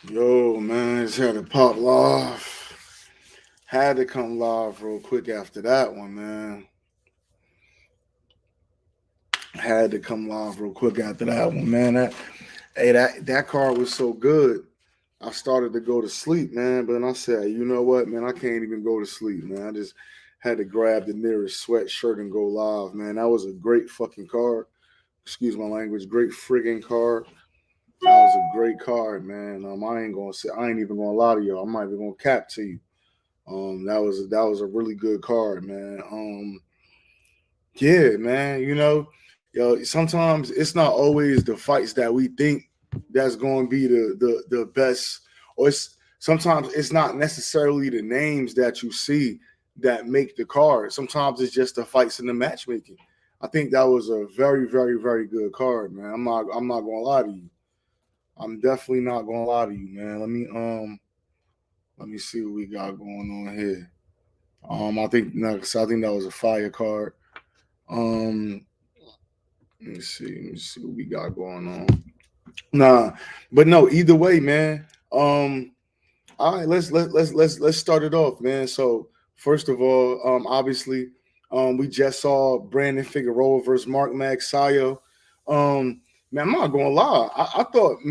Yo, man, just had to pop live. Had to come live real quick after that one, man. Had to come live real quick after that one, man. That card was so good. I started to go to sleep, man, but then I said, you know what, man, I can't even go to sleep, man. I just had to grab the nearest sweatshirt and go live, man. That was a great fucking card. Excuse my language, great friggin' card. That was a great card, man. I ain't even gonna lie to you. I'm not even gonna cap to you. That was a really good card, man. Yeah, man. Sometimes it's not always the fights that we think that's going to be the best, or sometimes it's not necessarily the names that you see that make the card. Sometimes it's just the fights and the matchmaking. I think that was a very, very, very good card, man. I'm not gonna lie to you. I'm definitely not gonna lie to you, man. Let me see what we got going on here. I think no, 'cause I think that was a fire card. Um, let me see what we got going on. Nah, but no, either way, man. All right, let's start it off, man. So first of all, obviously, we just saw Brandon Figueroa versus Mark Magsayo. Man, I'm not gonna lie. I thought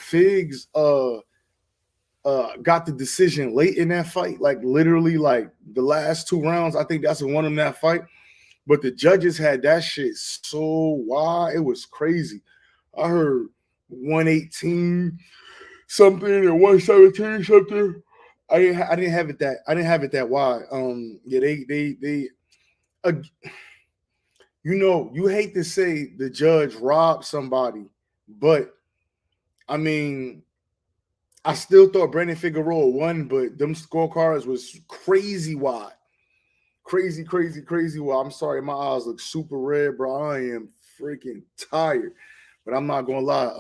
Figs got the decision late in that fight, like literally like the last two rounds. I think that's what won him that fight. But the judges had that shit so wide, it was crazy. I heard 118 something and 117 something. I didn't have it that wide. Yeah, they uh, you hate to say the judge robbed somebody, but I mean, I still thought Brandon Figueroa won, but them scorecards was crazy wide. Crazy, crazy, crazy wide. I'm sorry, my eyes look super red, bro. I am freaking tired. But I'm not gonna lie.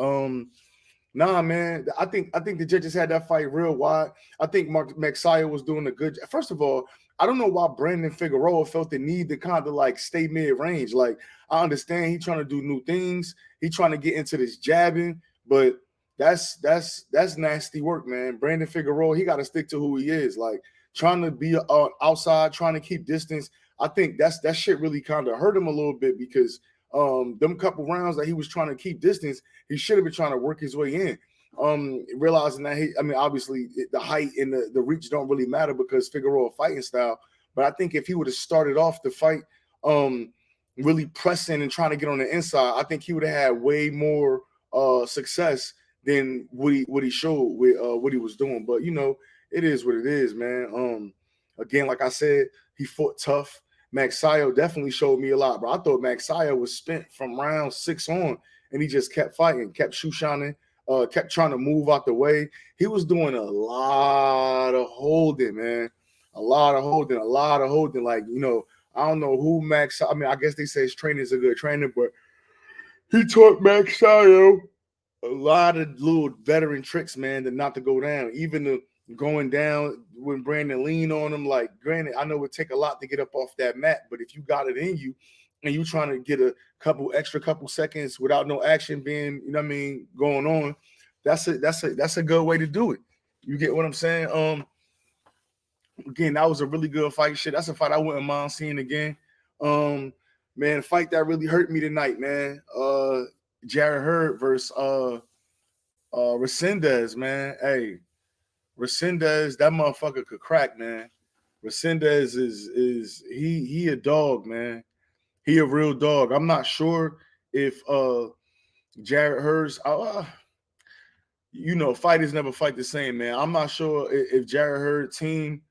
Nah, man. I think the judges had that fight real wide. I think Mark Magsayo was doing a good job. First of all, I don't know why Brandon Figueroa felt the need to kind of like stay mid range. Like I understand he trying to do new things. He trying to get into this jabbing, but that's nasty work, man. Brandon Figueroa, he got to stick to who he is. Like trying to be outside, trying to keep distance. I think that shit really kind of hurt him a little bit because them couple rounds that he was trying to keep distance, he should have been trying to work his way in. Realizing that obviously the height and the reach don't really matter because Figueroa fighting style. But I think if he would have started off the fight, really pressing and trying to get on the inside, I think he would have had way more success than what he showed with what he was doing. But it is what it is, man. Again, like I said, he fought tough. Magsayo definitely showed me a lot, bro. I thought Magsayo was spent from round 6 on, and he just kept fighting, kept shoe shining, kept trying to move out the way. He was doing a lot of holding, man. A lot of holding, a lot of holding. Like, I don't know who Max. I mean, I guess they say his trainer is a good trainer, but he taught Magsayo a lot of little veteran tricks, man, to not to go down. Even the going down when Brandon leaned on him. Like, granted, I know it would take a lot to get up off that mat, but if you got it in you and you trying to get a couple seconds without no action being, going on, that's a good way to do it. You get what I'm saying? Again, that was a really good fight. Shit, that's a fight I wouldn't mind seeing again. Um, man, fight that really hurt me tonight, man. Jared Hurd versus Resendez, man. Hey, Resendez, that motherfucker could crack, man. Resendez is he a dog, man. He a real dog. I'm not sure if Jared Hurst, fighters never fight the same, man. I'm not sure if Jared Hurd team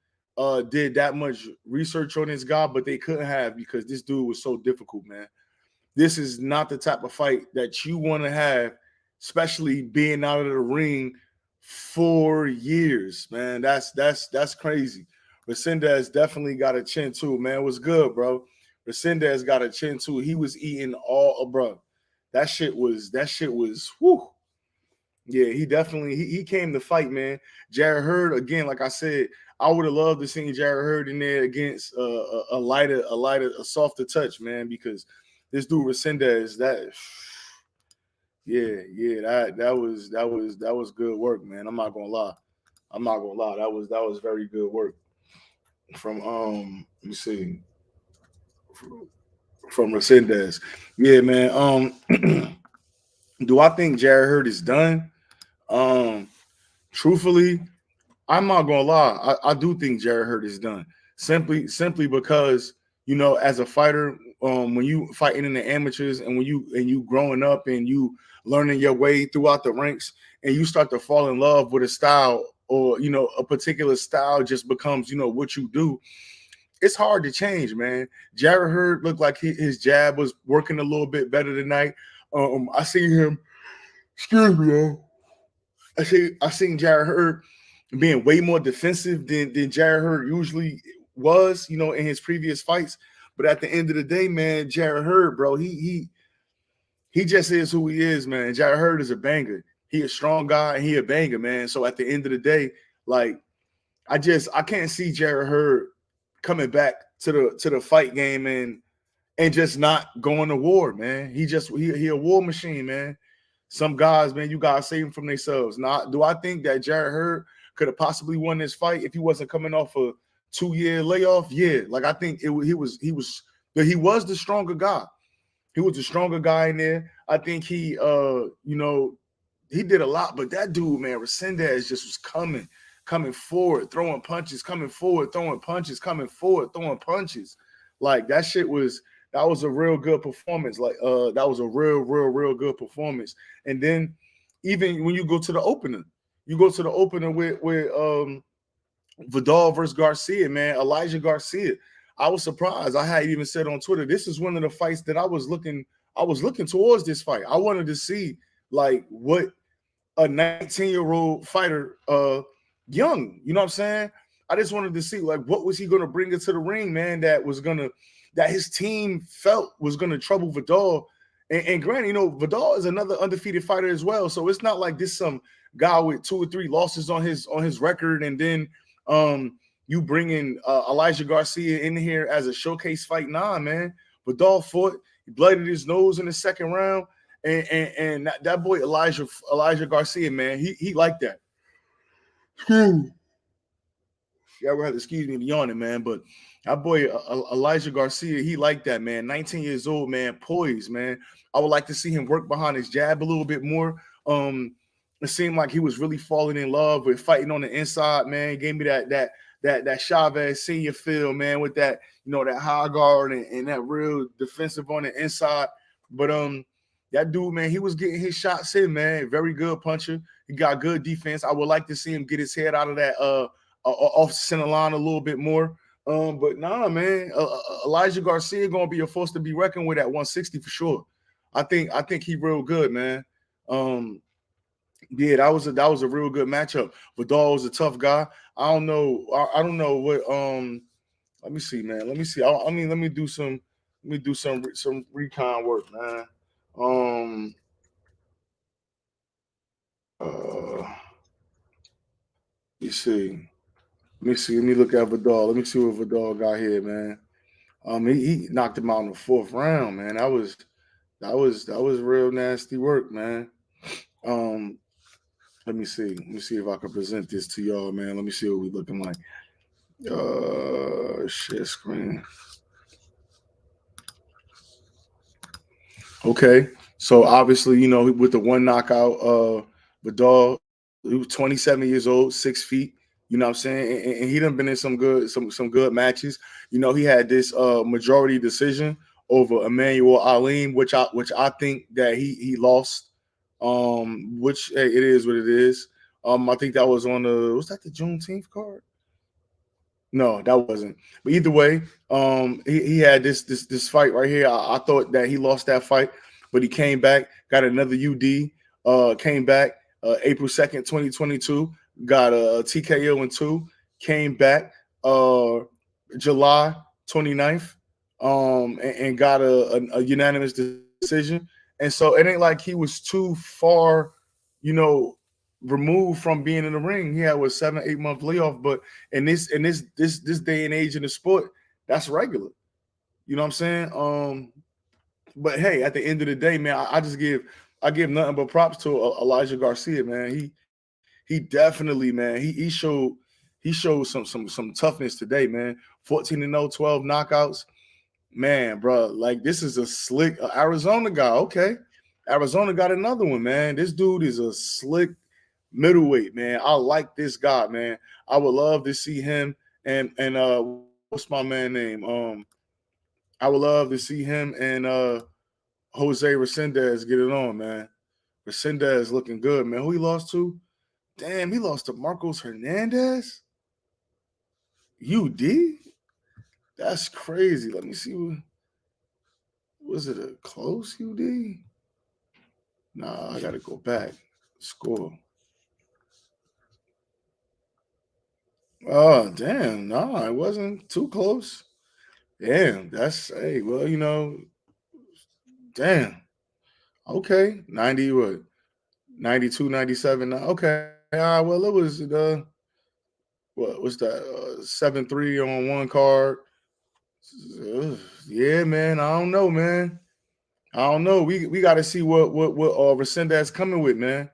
did that much research on this guy, but they couldn't have because this dude was so difficult, man. This is not the type of fight that you want to have, especially being out of the ring 4 years, man. That's crazy. Resendez definitely got a chin too, man. It was good, bro. Resendez got a chin too. He was eating all, bro. That shit was whew. Yeah, he definitely he came to fight, man. Jared Hurd again, like I said, I would have loved to see Jared Hurd in there against a softer touch, man, because this dude Resendez, Yeah. That was good work, man. I'm not gonna lie. I'm not gonna lie. That was very good work from let me see from Resendez. Yeah, man. Do I think Jared Hurd is done? Um, truthfully, I'm not gonna lie. I do think Jared Hurd is done. Simply because as a fighter, when you fighting in the amateurs and when you growing up and you learning your way throughout the ranks and you start to fall in love with a style or a particular style just becomes what you do. It's hard to change, man. Jared Hurd looked like his jab was working a little bit better tonight. I seen him. Excuse me, man. I seen Jared Hurd being way more defensive than Jared Hurd usually was, in his previous fights. But at the end of the day, man, Jared Hurd, bro, he just is who he is, man. Jared Hurd is a banger. He a strong guy and he a banger, man. So at the end of the day, like I can't see Jared Hurd coming back to the fight game and just not going to war, man. He a war machine, man. Some guys, man, you gotta save them from themselves. Not do I think that Jared Hurd could have possibly won this fight if he wasn't coming off a 2-year layoff? Yeah, like I think he was the stronger guy. He was the stronger guy in there. I think he did a lot, but that dude, man, Resendez just was coming forward, throwing punches, coming forward, throwing punches, coming forward, throwing punches. Like that was a real good performance. Like that was a real good performance. And then even when you go to the opener, with Vidal versus Garcia, man, Elijah Garcia. I was surprised. I had even said on Twitter, this is one of the fights that I was looking towards this fight. I wanted to see like what a 19-year-old fighter, young, you know what I'm saying? I just wanted to see like what was he gonna bring into the ring, man, that his team felt was gonna trouble Vidal. And granted, Vidal is another undefeated fighter as well. So it's not like this some guy with 2 or 3 losses on his record, and then you bring in Elijah Garcia in here as a showcase fight. Nah, man. Vidal fought, he blooded his nose in the second round. And that boy Elijah Garcia, man, he liked that. Yeah, we had to excuse me yawning, man. But that boy Elijah Garcia, he liked that, man. 19 years old, man, poised, man. I would like to see him work behind his jab a little bit more. It seemed like he was really falling in love with fighting on the inside, man. He gave me that Chavez senior feel, man, with that, that high guard and that real defensive on the inside. But that dude, man, he was getting his shots in, man. Very good puncher. He got good defense. I would like to see him get his head out of that off center line a little bit more. But nah, man, Elijah Garcia gonna be a force to be reckoned with at 160 for sure. I think he real good, man. Yeah, that was a real good matchup. Vidal was a tough guy. I don't know. I don't know what. Let me see, man. Let me see. Let me do some recon work, man. Um. You see. Let me see. Let me look at Vidal. Let me see what Vidal got here, man. He knocked him out in the 4th round, man. That was real nasty work, man. Um, let me see. Let me see if I can present this to y'all, man. Let me see what we looking like. Share screen. Okay, so obviously, with the one knockout, Vidal, he was 27 years old, 6 feet. You know what I'm saying? And he done been in some good matches. He had this majority decision over Emmanuel Alim, which I think that he lost. Which hey, it is what it is. I think that was was that the Juneteenth card? No, that wasn't. But either way, he had this fight right here. I thought that he lost that fight, but he came back, got another UD, came back April 2nd, 2022, got a TKO in 2, came back July 29th, and got a unanimous decision. And so it ain't like he was too far, removed from being in the ring. He had a 7-8 month layoff, but in this day and age in the sport, that's regular. You know what I'm saying? But hey, at the end of the day, man, I just give I give nothing but props to Elijah Garcia, man. He definitely, man. He showed some toughness today, man. 14-0, 12 knockouts, man, bro. Like this is a slick Arizona guy. Okay, Arizona got another one, man. This dude is a slick middleweight, man. I like this guy, man. I would love to see him and what's my man name? I would love to see him and Jose Resendez get it on, man. Resendez looking good, man. Who he lost to? Damn, he lost to Marcos Hernandez. UD? That's crazy. Let me see. Was it a close UD? Nah, I gotta go back. Score. Oh, damn. Nah, it wasn't too close. Damn, that's hey, well, damn. Okay. 90 what? 92, 97. Okay. Well, it was what was that? 7-3 on one card. Yeah, man. I don't know, man. I don't know. We got to see what Resendez coming with, man.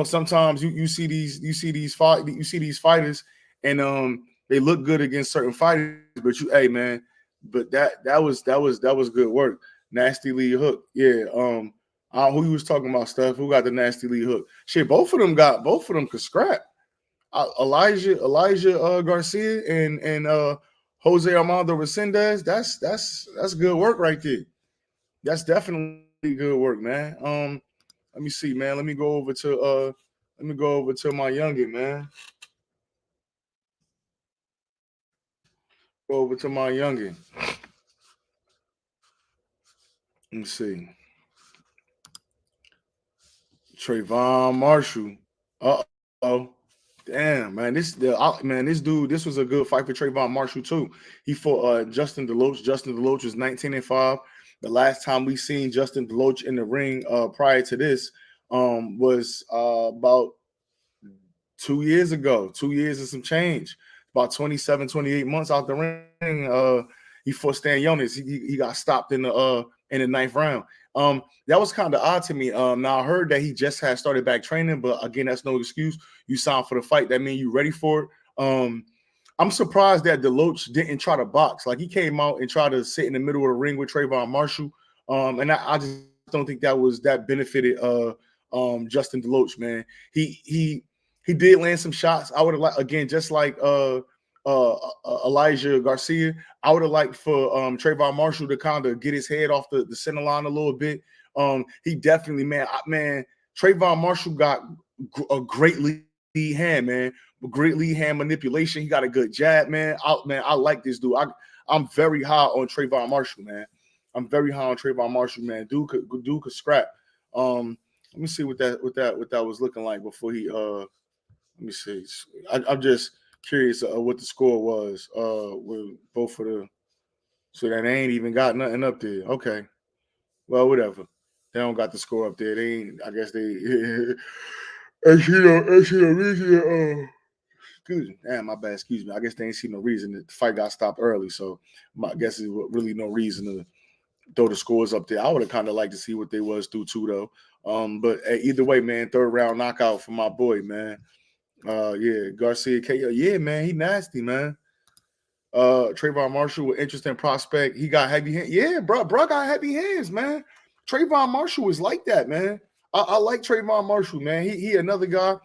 Sometimes you see these fighters and they look good against certain fighters, but hey man, but that was good work. Nasty lead hook, yeah. Who you was talking about, Steph? Who got the nasty lead hook? Shit, both of them could scrap. Elijah Garcia and Jose Armando Resendez. That's good work right there. That's definitely good work, man. Let me see, man. Let me go over to my youngin, man. Go over to my youngin. Let me see. Trayvon Marshall. Uh-oh. Damn, man. This dude, this was a good fight for Trayvon Marshall, too. He fought Justin DeLoach. Justin DeLoach was 19-5. The last time we seen Justin DeLoach in the ring prior to this was about 2 years ago, 2 years and some change, about 27, 28 months out the ring. He fought Stan Jonas. He got stopped in the ninth round. That was kind of odd to me. Now I heard that he just had started back training, but again, that's no excuse. You signed for the fight. That means you ready for it. I'm surprised that DeLoach didn't try to box. Like he came out and tried to sit in the middle of the ring with Trayvon Marshall. And I just don't think that benefited Justin DeLoach, man. He did land some shots. I would have liked, again, just like Elijah Garcia, I would have liked for Trayvon Marshall to kind of get his head off the center line a little bit. He definitely, man, Trayvon Marshall got a great lead hand, man. Great lead hand manipulation. He got a good jab, man. I like this dude. I'm very high on Trayvon Marshall, man. I'm very high on Trayvon Marshall, man. Dude could scrap. Let me see what that was looking like before he let me see. I'm just curious what the score was with both of the. So that they ain't even got nothing up there. Okay, well, whatever. They don't got the score up there. They ain't. I guess they. Actually, no reason. Excuse me. Damn, my bad. Excuse me. I guess they ain't see no reason. The fight got stopped early, so my guess is really no reason to throw the scores up there. I would have kind of liked to see what they was through too, though. But either way, man, third round knockout for my boy, man. Yeah, Garcia KO. Yeah, man, he nasty, man. Trayvon Marshall with interesting prospect. He got heavy hands. Yeah, bro got heavy hands, man. Trayvon Marshall is like that, man. I like Trayvon Marshall, man. He another guy.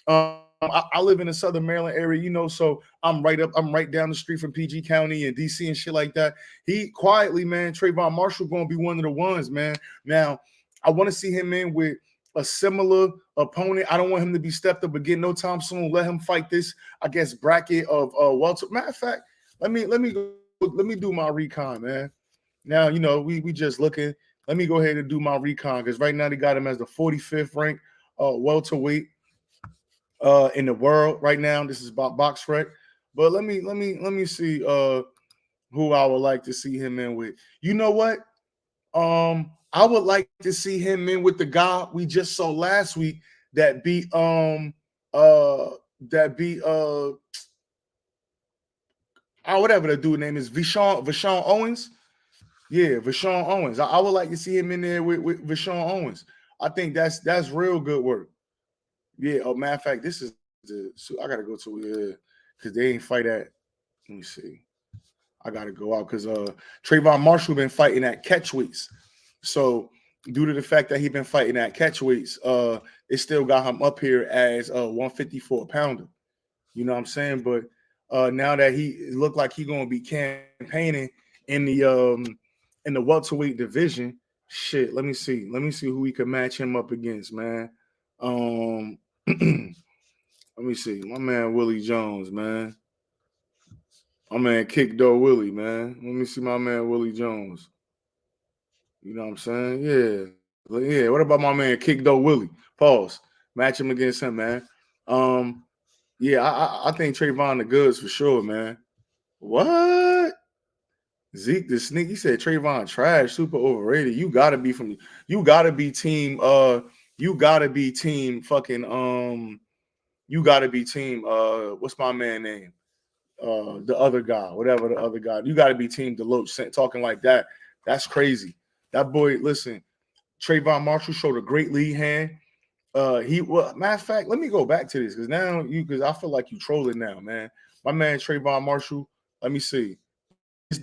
I live in the Southern Maryland area, so I'm right down the street from PG County and DC and shit like that. He quietly, man, Trayvon Marshall gonna be one of the ones, man. Now, I want to see him in with a similar opponent. I don't want him to be stepped up again no time soon. Let him fight this, I guess, bracket of welter. Matter of fact, let me do my recon, man. Now, we just looking. Let me go ahead and do my recon because right now they got him as the 45th ranked welterweight in the world right now. This is about BoxRec. But let me see who I would like to see him in with. You know what? I would like to see him in with the guy we just saw last week that beat whatever the dude name is, Vashon Owens. Yeah, Vashon Owens. I would like to see him in there with Vashon Owens. I think that's real good work. Yeah. Oh, matter of fact, this is the. So I gotta go to because they ain't fight at. Let me see. I gotta go out because Trayvon Marshall been fighting at catch weights. So due to the fact that he been fighting at catch weights, it still got him up here as a 154 pounder. You know what I'm saying? But now that he looked like he gonna be campaigning in the welterweight division, shit. Let me see. Let me see who we can match him up against, man. Let me see. My man Willie Jones, man. My man Kick Doe Willie, man. Let me see my man Willie Jones. You know what I'm saying? Yeah. Yeah. What about my man Kick Doe Willie? Pause. Match him against him, man. Yeah, I think Trayvon the goods for sure, man. What? Zeke the sneak. He said Trayvon trash, super overrated. You gotta be team. You gotta be team fucking you gotta be team what's my man name? The other guy, whatever the other guy. You gotta be team DeLoach talking like that. That's crazy. That boy, listen, Trayvon Marshall showed a great lead hand. Matter of fact, let me go back to this because I feel like you trolling now, man. My man Trayvon Marshall. Let me see.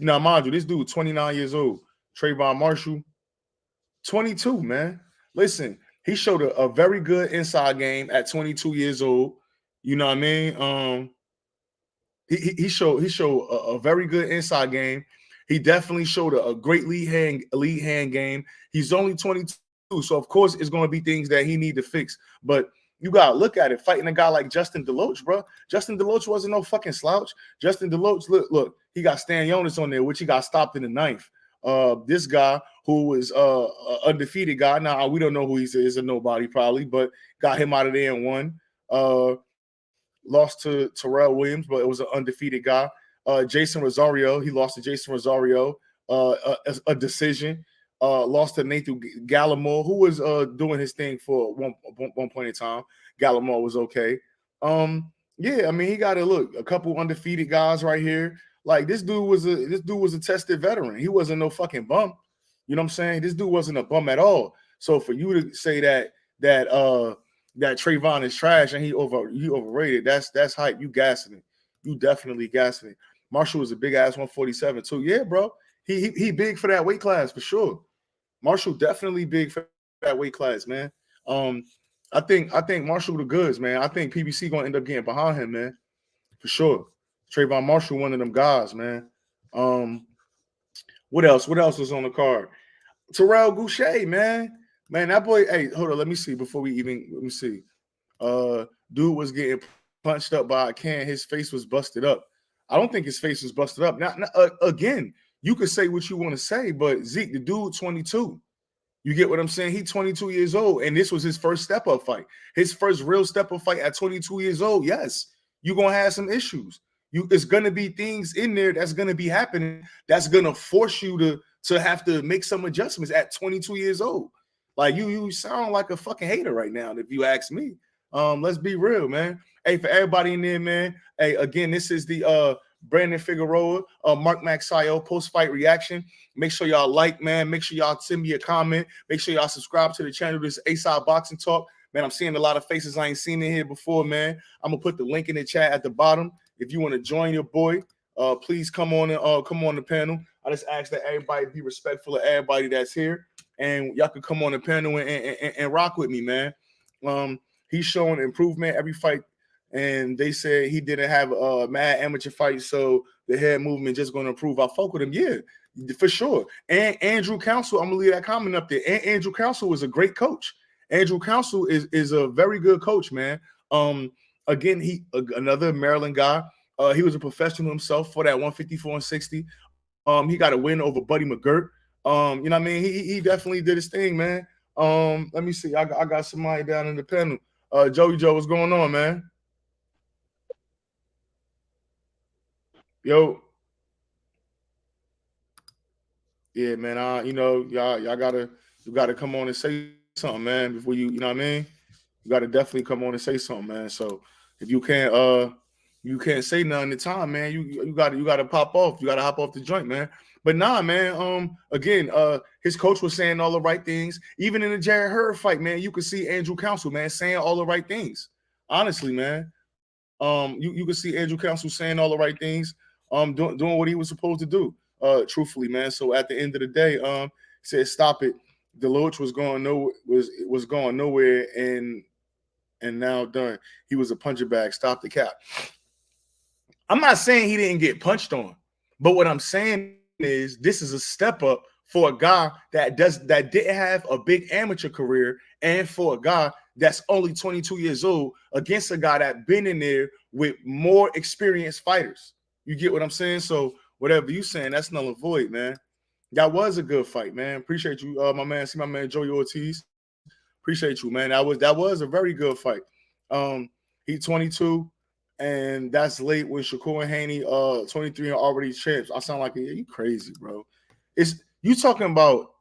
Now, mind you, this dude 29 years old. Trayvon Marshall, 22, man. Listen, he showed a very good inside game at 22 years old. You know what I mean? He showed a very good inside game. He definitely showed a great lead hand game. He's only 22, so of course it's going to be things that he need to fix. But you gotta look at it. Fighting a guy like Justin DeLoach, bro. Justin DeLoach wasn't no fucking slouch. Justin DeLoach, look, he got Stan Jonas on there, which he got stopped in the ninth. This guy who was an undefeated guy. Now we don't know who he is, a nobody probably, but got him out of there and won. Lost to Terrell Williams, but it was an undefeated guy. Jason Rosario, he lost to Jason Rosario, a decision. Lost to Nathan Gallimore, who was doing his thing for one point in time. Gallimore was okay. Yeah, I mean, he got to look a couple undefeated guys right here. Like this dude was a tested veteran. He wasn't no fucking bum. You know what I'm saying? This dude wasn't a bum at all. So for you to say that Trayvon is trash and he overrated, that's hype. You gassing it. You definitely gassing it. Marshall was a big ass 147 too. Yeah, bro. He big for that weight class for sure. Marshall definitely big for that weight class, man. I think Marshall the goods, man. I think PBC gonna end up getting behind him, man, for sure. Trayvon Marshall, one of them guys, man. What else? What else was on the card? Terrell Goucher, man. Man, that boy. Hey, hold on. Let me see before we even. Let me see. Dude was getting punched up by a can. His face was busted up. I don't think his face was busted up. Now again, you could say what you want to say, but Zeke, the dude, 22. You get what I'm saying? He's 22 years old, and this was his first step-up fight. His first real step-up fight at 22 years old. Yes, you're going to have some issues. It's going to be things in there that's going to be happening that's going to force you to have to make some adjustments at 22 years old. Like, you sound like a fucking hater right now, if you ask me. Let's be real, man. Hey, for everybody in there, man. Hey, again, this is the Brandon Figueroa, Mark Magsayo post-fight reaction. Make sure y'all like, man. Make sure y'all send me a comment. Make sure y'all subscribe to the channel. This is A-Side Boxing Talk. Man, I'm seeing a lot of faces I ain't seen in here before, man. I'm gonna put the link in the chat at the bottom. If you want to join your boy, please come on the panel. I just ask that everybody be respectful of everybody that's here, and y'all can come on the panel and rock with me, man. He's showing improvement every fight. And they said he didn't have a mad amateur fight, so the head movement just going to improve. I fuck with him, yeah, for sure. And Andrew Council, I'm gonna leave that comment up there. And Andrew Council is a great coach. Andrew Council is a very good coach, man. Again, another Maryland guy. He was a professional himself for that 154 and 60. He got a win over Buddy McGirt. You know what I mean? He definitely did his thing, man. Let me see. I got somebody down in the panel. Joey Joe, what's going on, man? Yo, yeah, man. Y'all gotta come on and say something, man, before you know what I mean. You gotta definitely come on and say something, man. So if you can't say nothing at the time, man, you gotta pop off. You gotta hop off the joint, man. But nah, man. Again, his coach was saying all the right things. Even in the Jared Hurd fight, man, you could see Andrew Council, man, saying all the right things. Honestly, man. You could see Andrew Council saying all the right things, doing what he was supposed to do. Truthfully, man. So at the end of the day, said stop it. DeLoach was going nowhere, and now done. He was a puncher bag. Stop the cap. I'm not saying he didn't get punched on, but what I'm saying is this is a step up for a guy that didn't have a big amateur career, and for a guy that's only 22 years old against a guy that been in there with more experienced fighters. You get what I'm saying? So whatever you saying, that's null and void, man. That was a good fight, man. Appreciate you, my man. See my man Joey Ortiz. Appreciate you, man. That was a very good fight. He 22, and that's late with Shakur and Haney, 23 and already champs. I sound like you crazy, bro. It's you talking about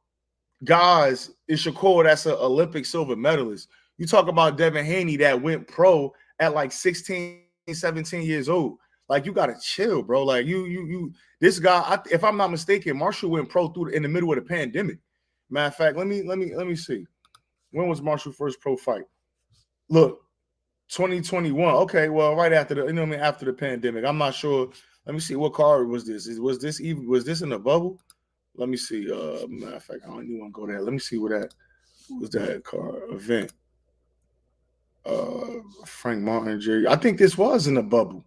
guys in Shakur that's an Olympic silver medalist. You talk about Devin Haney that went pro at like 16, 17 years old. Like, you gotta chill, bro. Like, you this guy, if I'm not mistaken, Marshall went pro in the middle of the pandemic. Matter of fact, let me see. When was Marshall's first pro fight? Look, 2021. Okay, well, right after after the pandemic. I'm not sure. Let me see. What card was this? Was this in the bubble? Let me see. Matter of fact, I don't even want to go there. Let me see what that was. That card event. Frank Martin, Jerry. I think this was in the bubble.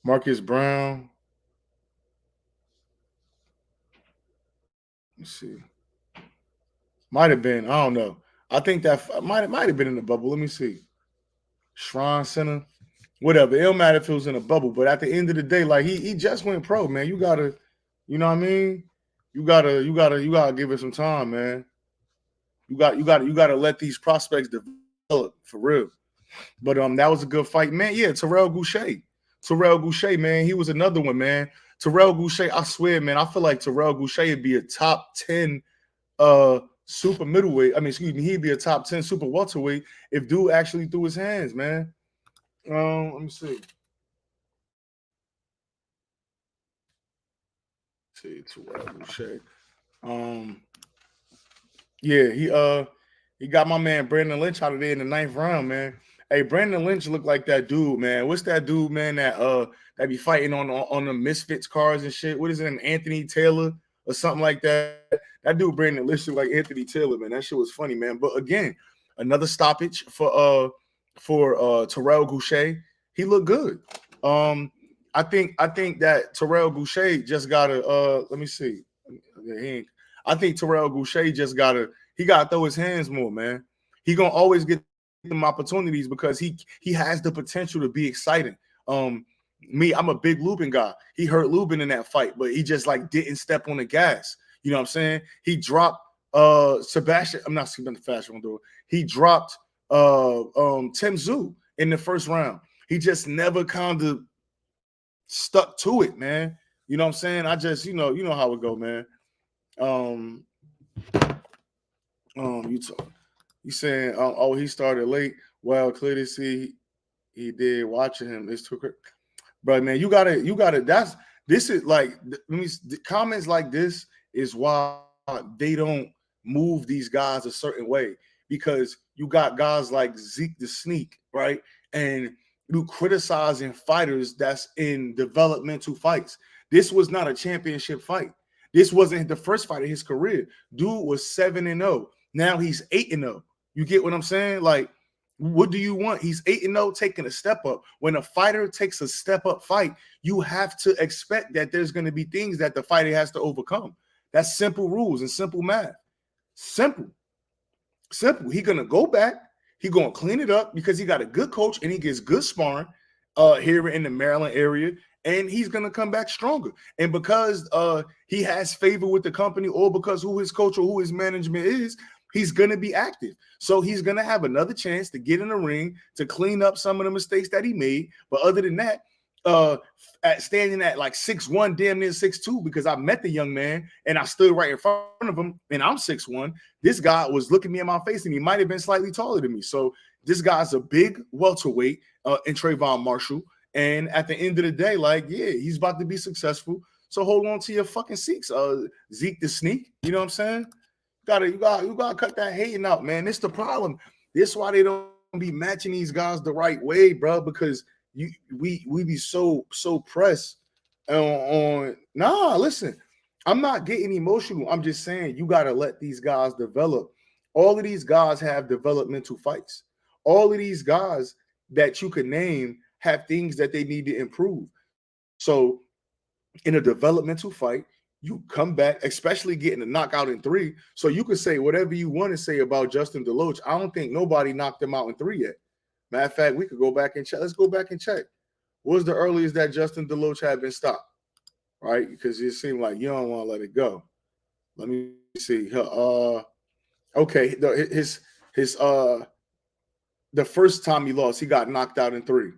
Marcus Brown. Let's see. Might have been. I don't know. I think that might have been in the bubble. Let me see. Shrine Center. Whatever. It don't matter if it was in a bubble. But at the end of the day, like he just went pro, man. You gotta, you know what I mean? You gotta give it some time, man. You gotta let these prospects develop for real. But that was a good fight, man. Yeah, Terrell Goucher, man. He was another one, man. Terrell Goucher, I swear, man. I feel like Terrell Goucher would be a top 10 super middleweight. I mean, excuse me, he'd be a top 10 super welterweight if dude actually threw his hands, man. Let me see. Terrell Goucher. Yeah, he got my man Brandon Lynch out of there in the 9th round, man. Hey, Brandon Lynch looked like that dude, man. What's that dude, man, that be fighting on the Misfits cards and shit? What is it, Anthony Taylor or something like that? That dude, Brandon Lynch, looked like Anthony Taylor, man. That shit was funny, man. But again, another stoppage for Terrell Goucher. He looked good. I think that Terrell Goucher just gotta let me see. I think Terrell Goucher just gotta throw his hands more, man. He gonna always get them opportunities because he has the potential to be exciting. I'm a big Lubin guy. He hurt Lubin in that fight, but he just like didn't step on the gas. You know what I'm saying? He dropped Sebastian. I'm not skipping the fast one though. He dropped Tim Tszyu in the first round. He just never kind of stuck to it, man. You know what I'm saying? I just, you know how it go, man. You saying, oh, he started late. Well, clear to see he did. Watching him, it's too quick. But man, you gotta. This is like, comments like this is why they don't move these guys a certain way, because you got guys like Zeke the Sneak, right? And you criticizing fighters that's in developmental fights. This was not a championship fight. This wasn't the first fight of his career. Dude was 7-0. Now he's 8-0. You get what I'm saying? Like, what do you want? He's 8-0, taking a step up. When a fighter takes a step up fight, you have to expect that there's going to be things that the fighter has to overcome. That's simple rules and simple math. Simple. He's going to go back. He's going to clean it up because he got a good coach and he gets good sparring here in the Maryland area. And he's going to come back stronger. And because he has favor with the company, or because who his coach or who his management is, he's going to be active. So he's going to have another chance to get in the ring, to clean up some of the mistakes that he made. But other than that, standing at like 6'1", damn near 6'2", because I met the young man and I stood right in front of him and I'm 6'1", this guy was looking me in my face and he might have been slightly taller than me. So this guy's a big welterweight in Trayvon Marshall. And at the end of the day, like, yeah, he's about to be successful. So hold on to your fucking seats, Zeke the Sneak. You know what I'm saying? You gotta cut that hating out, man. This the problem. This is why they don't be matching these guys the right way, bro. Because we be so pressed on. Nah, listen, I'm not getting emotional. I'm just saying you gotta let these guys develop. All of these guys have developmental fights. All of these guys that you could name have things that they need to improve. So in a developmental fight, you come back, especially getting a knockout in 3. So you can say whatever you want to say about Justin DeLoach. I don't think nobody knocked him out in 3 yet. Matter of fact, we could go back and check. Let's go back and check. What was the earliest that Justin DeLoach had been stopped? Right? Because it seemed like you don't want to let it go. Let me see. Okay. The first time he lost, he got knocked out in 3.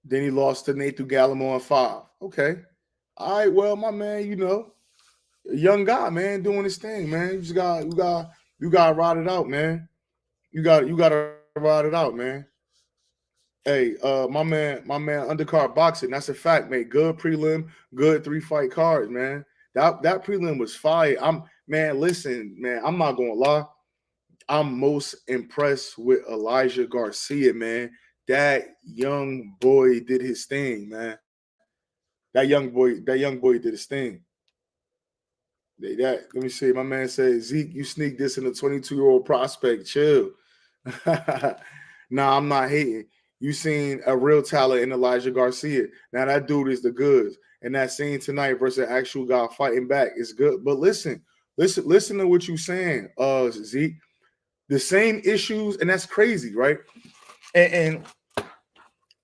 Then he lost to Nathan Gallimore in 5. Okay. All right, well, my man, a young guy, man, doing his thing, man. You just got to ride it out, man. You got to ride it out, man. Hey, my man, undercard boxing. That's a fact, mate. Good prelim, good 3-fight cards, man. That prelim was fire. Listen, man. I'm not gonna lie. I'm most impressed with Elijah Garcia, man. That young boy did his thing, man. That young boy did his thing. Let me see. My man said, Zeke, you sneak this in a 22-year-old prospect. Chill. Nah, I'm not hating. You seen a real talent in Elijah Garcia. Now that dude is the goods. And that scene tonight versus an actual guy fighting back is good. But listen to what you're saying, Zeke. The same issues, and that's crazy, right? And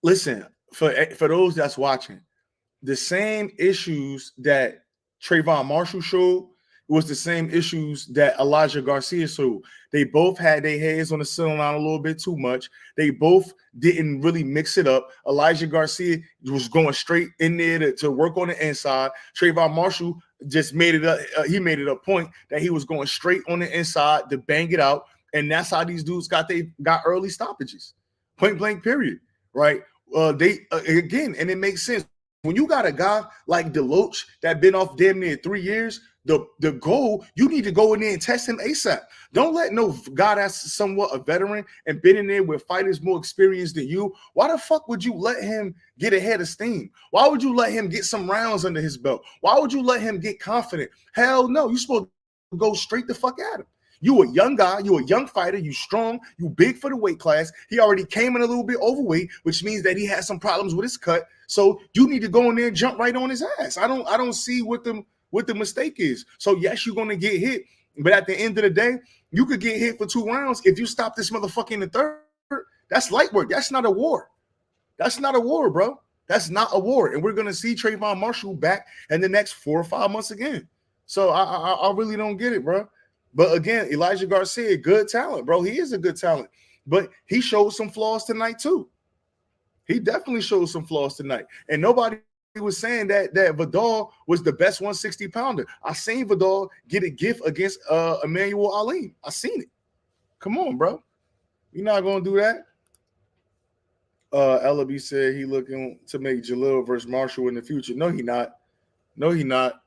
listen, for those that's watching, the same issues that Trayvon Marshall showed was the same issues that Elijah Garcia showed. They both had their heads on the ceiling line a little bit too much. They both didn't really mix it up. Elijah Garcia was going straight in there to work on the inside. Trayvon Marshall just made it up. He made it a point that he was going straight on the inside to bang it out. And that's how these dudes got early stoppages. Point blank, period. Right? Again, and it makes sense. When you got a guy like DeLoach that been off damn near 3 years, the goal, you need to go in there and test him ASAP. Don't let no guy that's somewhat a veteran and been in there with fighters more experienced than you. Why the fuck would you let him get ahead of steam? Why would you let him get some rounds under his belt? Why would you let him get confident? Hell no, you're supposed to go straight the fuck at him. You a young guy, you a young fighter, you strong, you big for the weight class. He already came in a little bit overweight, which means that he has some problems with his cut. So you need to go in there and jump right on his ass. I don't see what the mistake is. So yes, you're gonna get hit, but at the end of the day, you could get hit for 2 rounds if you stop this motherfucker in the 3rd. That's light work. That's not a war. That's not a war, bro. That's not a war. And we're gonna see Trayvon Marshall back in the next 4 or 5 months again. So I really don't get it, bro. But again, Elijah Garcia, good talent, bro. He is a good talent, but he showed some flaws tonight too. He definitely showed some flaws tonight, and nobody was saying that Vidal was the best 160-pounder. I seen Vidal get a gift against Emmanuel Ali. I seen it. Come on, bro. You're not gonna do that. Ellaby said he looking to make Jalil versus Marshall in the future. No, he not. No, he not.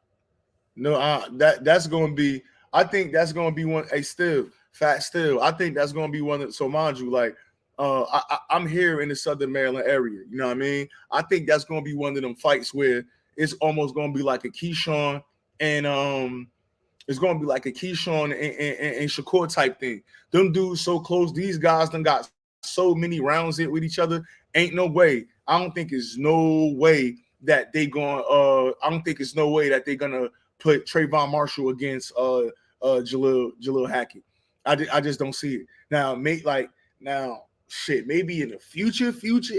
No, that's gonna be. I think that's going to be one. I think that's going to be one. So mind you, like, I'm here in the Southern Maryland area. You know what I mean? I think that's going to be one of them fights where it's almost going to be like a Keyshawn and it's going to be like a Keyshawn and Shakur type thing. Them dudes so close. These guys done got so many rounds in with each other. Ain't no way. I don't think it's no way that they going. I don't think it's no way that they're gonna put Trayvon Marshall against Jalil Hackett. I just don't see it. Now, shit, maybe in the future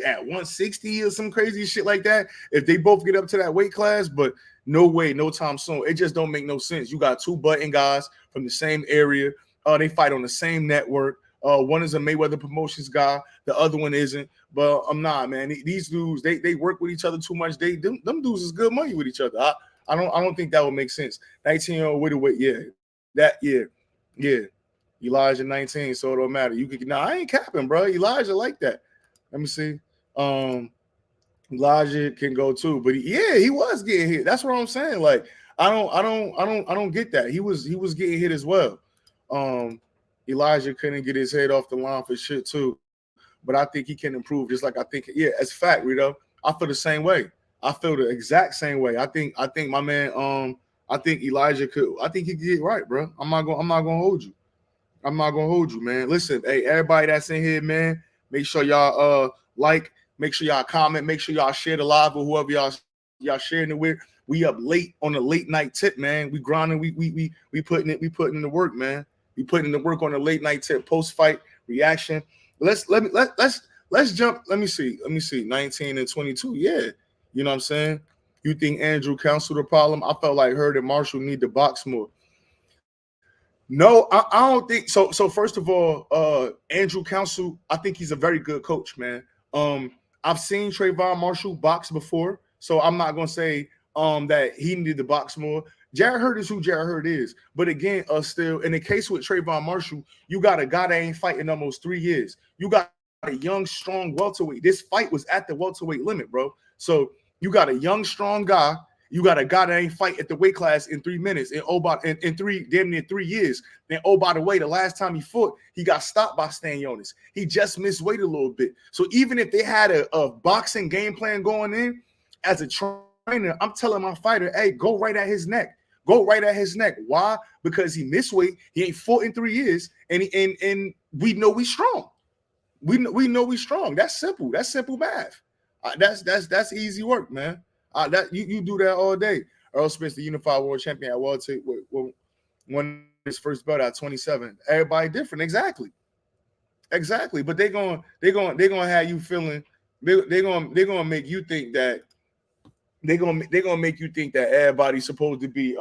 at 160 or some crazy shit like that, if they both get up to that weight class, but no way, no time soon. It just don't make no sense. You got 2 button guys from the same area. They fight on the same network. One is a Mayweather Promotions guy, the other one isn't. But I'm not, man. These dudes, they work with each other too much. Them dudes is good money with each other. I don't think that would make sense. 19-year-old middleweight, yeah. Elijah 19, so it don't matter. I ain't capping, bro. Elijah like that. Let me see. Elijah can go too, but he was getting hit. That's what I'm saying. Like I don't get that. He was getting hit as well. Um, Elijah couldn't get his head off the line for shit too, but I think he can improve. Just like I think, yeah, as fact, Rito, I feel the same way. I feel the exact same way. I think my man, I think Elijah could. I think he could get right, bro. I'm not gonna hold you. I'm not gonna hold you, man. Listen, hey, everybody that's in here, man, make sure y'all like, make sure y'all comment, make sure y'all share the live with whoever y'all sharing it with. We up late on a late night tip, man. We grinding, we putting in the work, man. We putting in the work on a late night tip, post fight reaction. Let's jump. Let me see. 19 and 22. Yeah, you know what I'm saying. You think Andrew counseled the problem? I felt like Hurd and Marshall need to box more. No, I don't think so. So first of all, Andrew Council, I think he's a very good coach, man. I've seen Trayvon Marshall box before, so I'm not gonna say that he needed to box more. Jared Hurd is who Jared Hurd is, but again, still in the case with Trayvon Marshall, you got a guy that ain't fighting almost 3 years. You got a young, strong welterweight. This fight was at the welterweight limit, bro. So you got a young, strong guy. You got a guy that ain't fight at the weight class in 3 minutes, in three damn near 3 years. Then, oh, by the way, the last time he fought, he got stopped by Stan Jonas. He just missed weight a little bit. So even if they had a boxing game plan going in, as a trainer, I'm telling my fighter, hey, go right at his neck. Go right at his neck. Why? Because he missed weight. He ain't fought in 3 years, and we know we strong. We know we strong. That's simple. That's simple math. That's easy work, man. That you do that all day. Earl Spence, the unified world champion at welterweight, won his first belt at 27. Everybody different, exactly. But they gonna have you feeling. They gonna make you think that they gonna make you think that everybody's supposed to be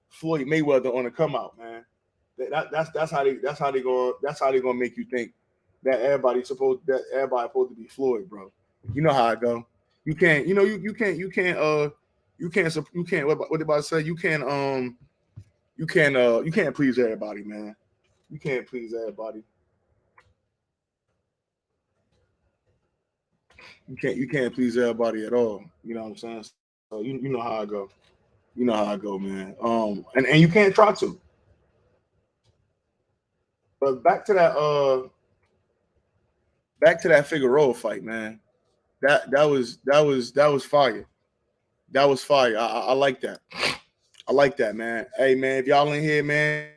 Floyd Mayweather on the come out, man. That's how they gonna make you think that everybody supposed to be Floyd, bro. You know how I go. You can't, you can't. What they about to say? You can't please everybody, man. You can't please everybody. You can't please everybody at all. You know what I'm saying? So you know how I go. You know how I go, man. And you can't try to. But back to that Figueroa fight, man. That was fire. That was fire. I like that. I like that, man. Hey, man, if y'all in here, man,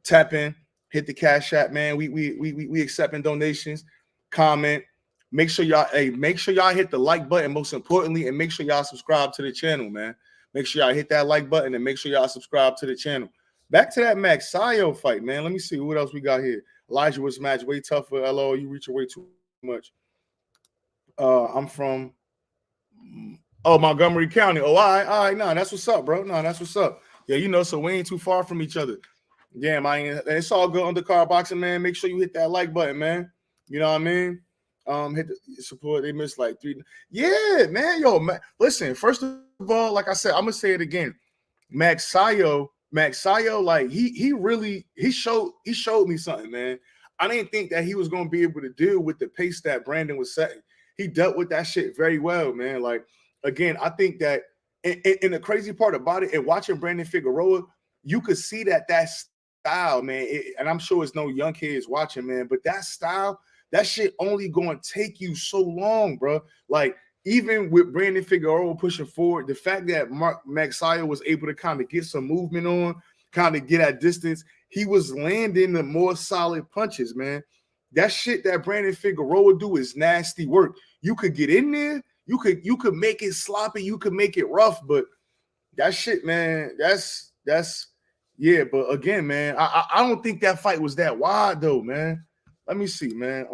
tap in, hit the cash app, man. We accepting donations. Comment. Make sure y'all hit the like button. Most importantly, and make sure y'all subscribe to the channel, man. Make sure y'all hit that like button and make sure y'all subscribe to the channel. Back to that Magsayo fight, man. Let me see what else we got here. Elijah was match way tougher. LO, you reaching way too much. I'm from Montgomery County. Oh, all right. Nah, that's what's up, bro. Nah, that's what's up. Yeah, so we ain't too far from each other. Damn, it's all good undercard boxing, man. Make sure you hit that like button, man. You know what I mean? Hit the support. They missed like 3. Yeah, man. Yo, man. Listen, first of all, like I said, I'm gonna say it again. Magsayo, like he showed me something, man. I didn't think that he was gonna be able to deal with the pace that Brandon was setting. He dealt with that shit very well, man. Like again, I think that and the crazy part about it, and watching Brandon Figueroa, you could see that style, man. And I'm sure it's no young kids watching, man, but that style, that shit only going to take you so long, bro. Like even with Brandon Figueroa pushing forward, the fact that Magsayo was able to kind of get some movement on, kind of get at distance, he was landing the more solid punches, man. That shit that Brandon Figueroa do is nasty work. You could get in there, you could make it sloppy, you could make it rough, but that shit, man, that's yeah. But again, man, I don't think that fight was that wide though, man. Let me see, man.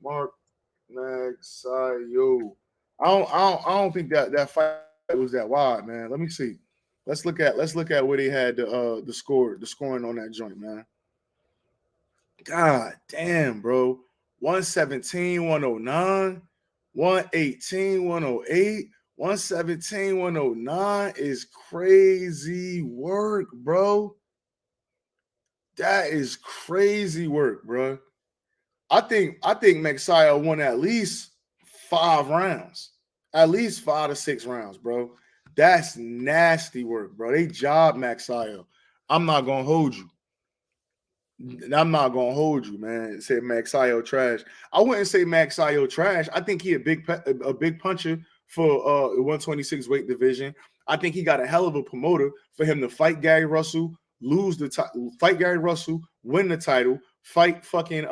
Mark Magsayo. I don't think that fight was that wide, man. Let me see. Let's look at where they had the scoring on that joint, man. God damn, bro. 117, 109, 118, 108, 117, 109 is crazy work, bro. That is crazy work, bro. I think Magsayo won at least 5 rounds. At least 5 to 6 rounds, bro. That's nasty work, bro. They job Magsayo. I'm not gonna hold you. I'm not gonna hold you, man. Say Magsayo trash. I wouldn't say Magsayo trash. I think he a big puncher for the 126 weight division. I think he got a hell of a promoter for him to fight Gary Russell, lose the title, fight Gary Russell, win the title, fight fucking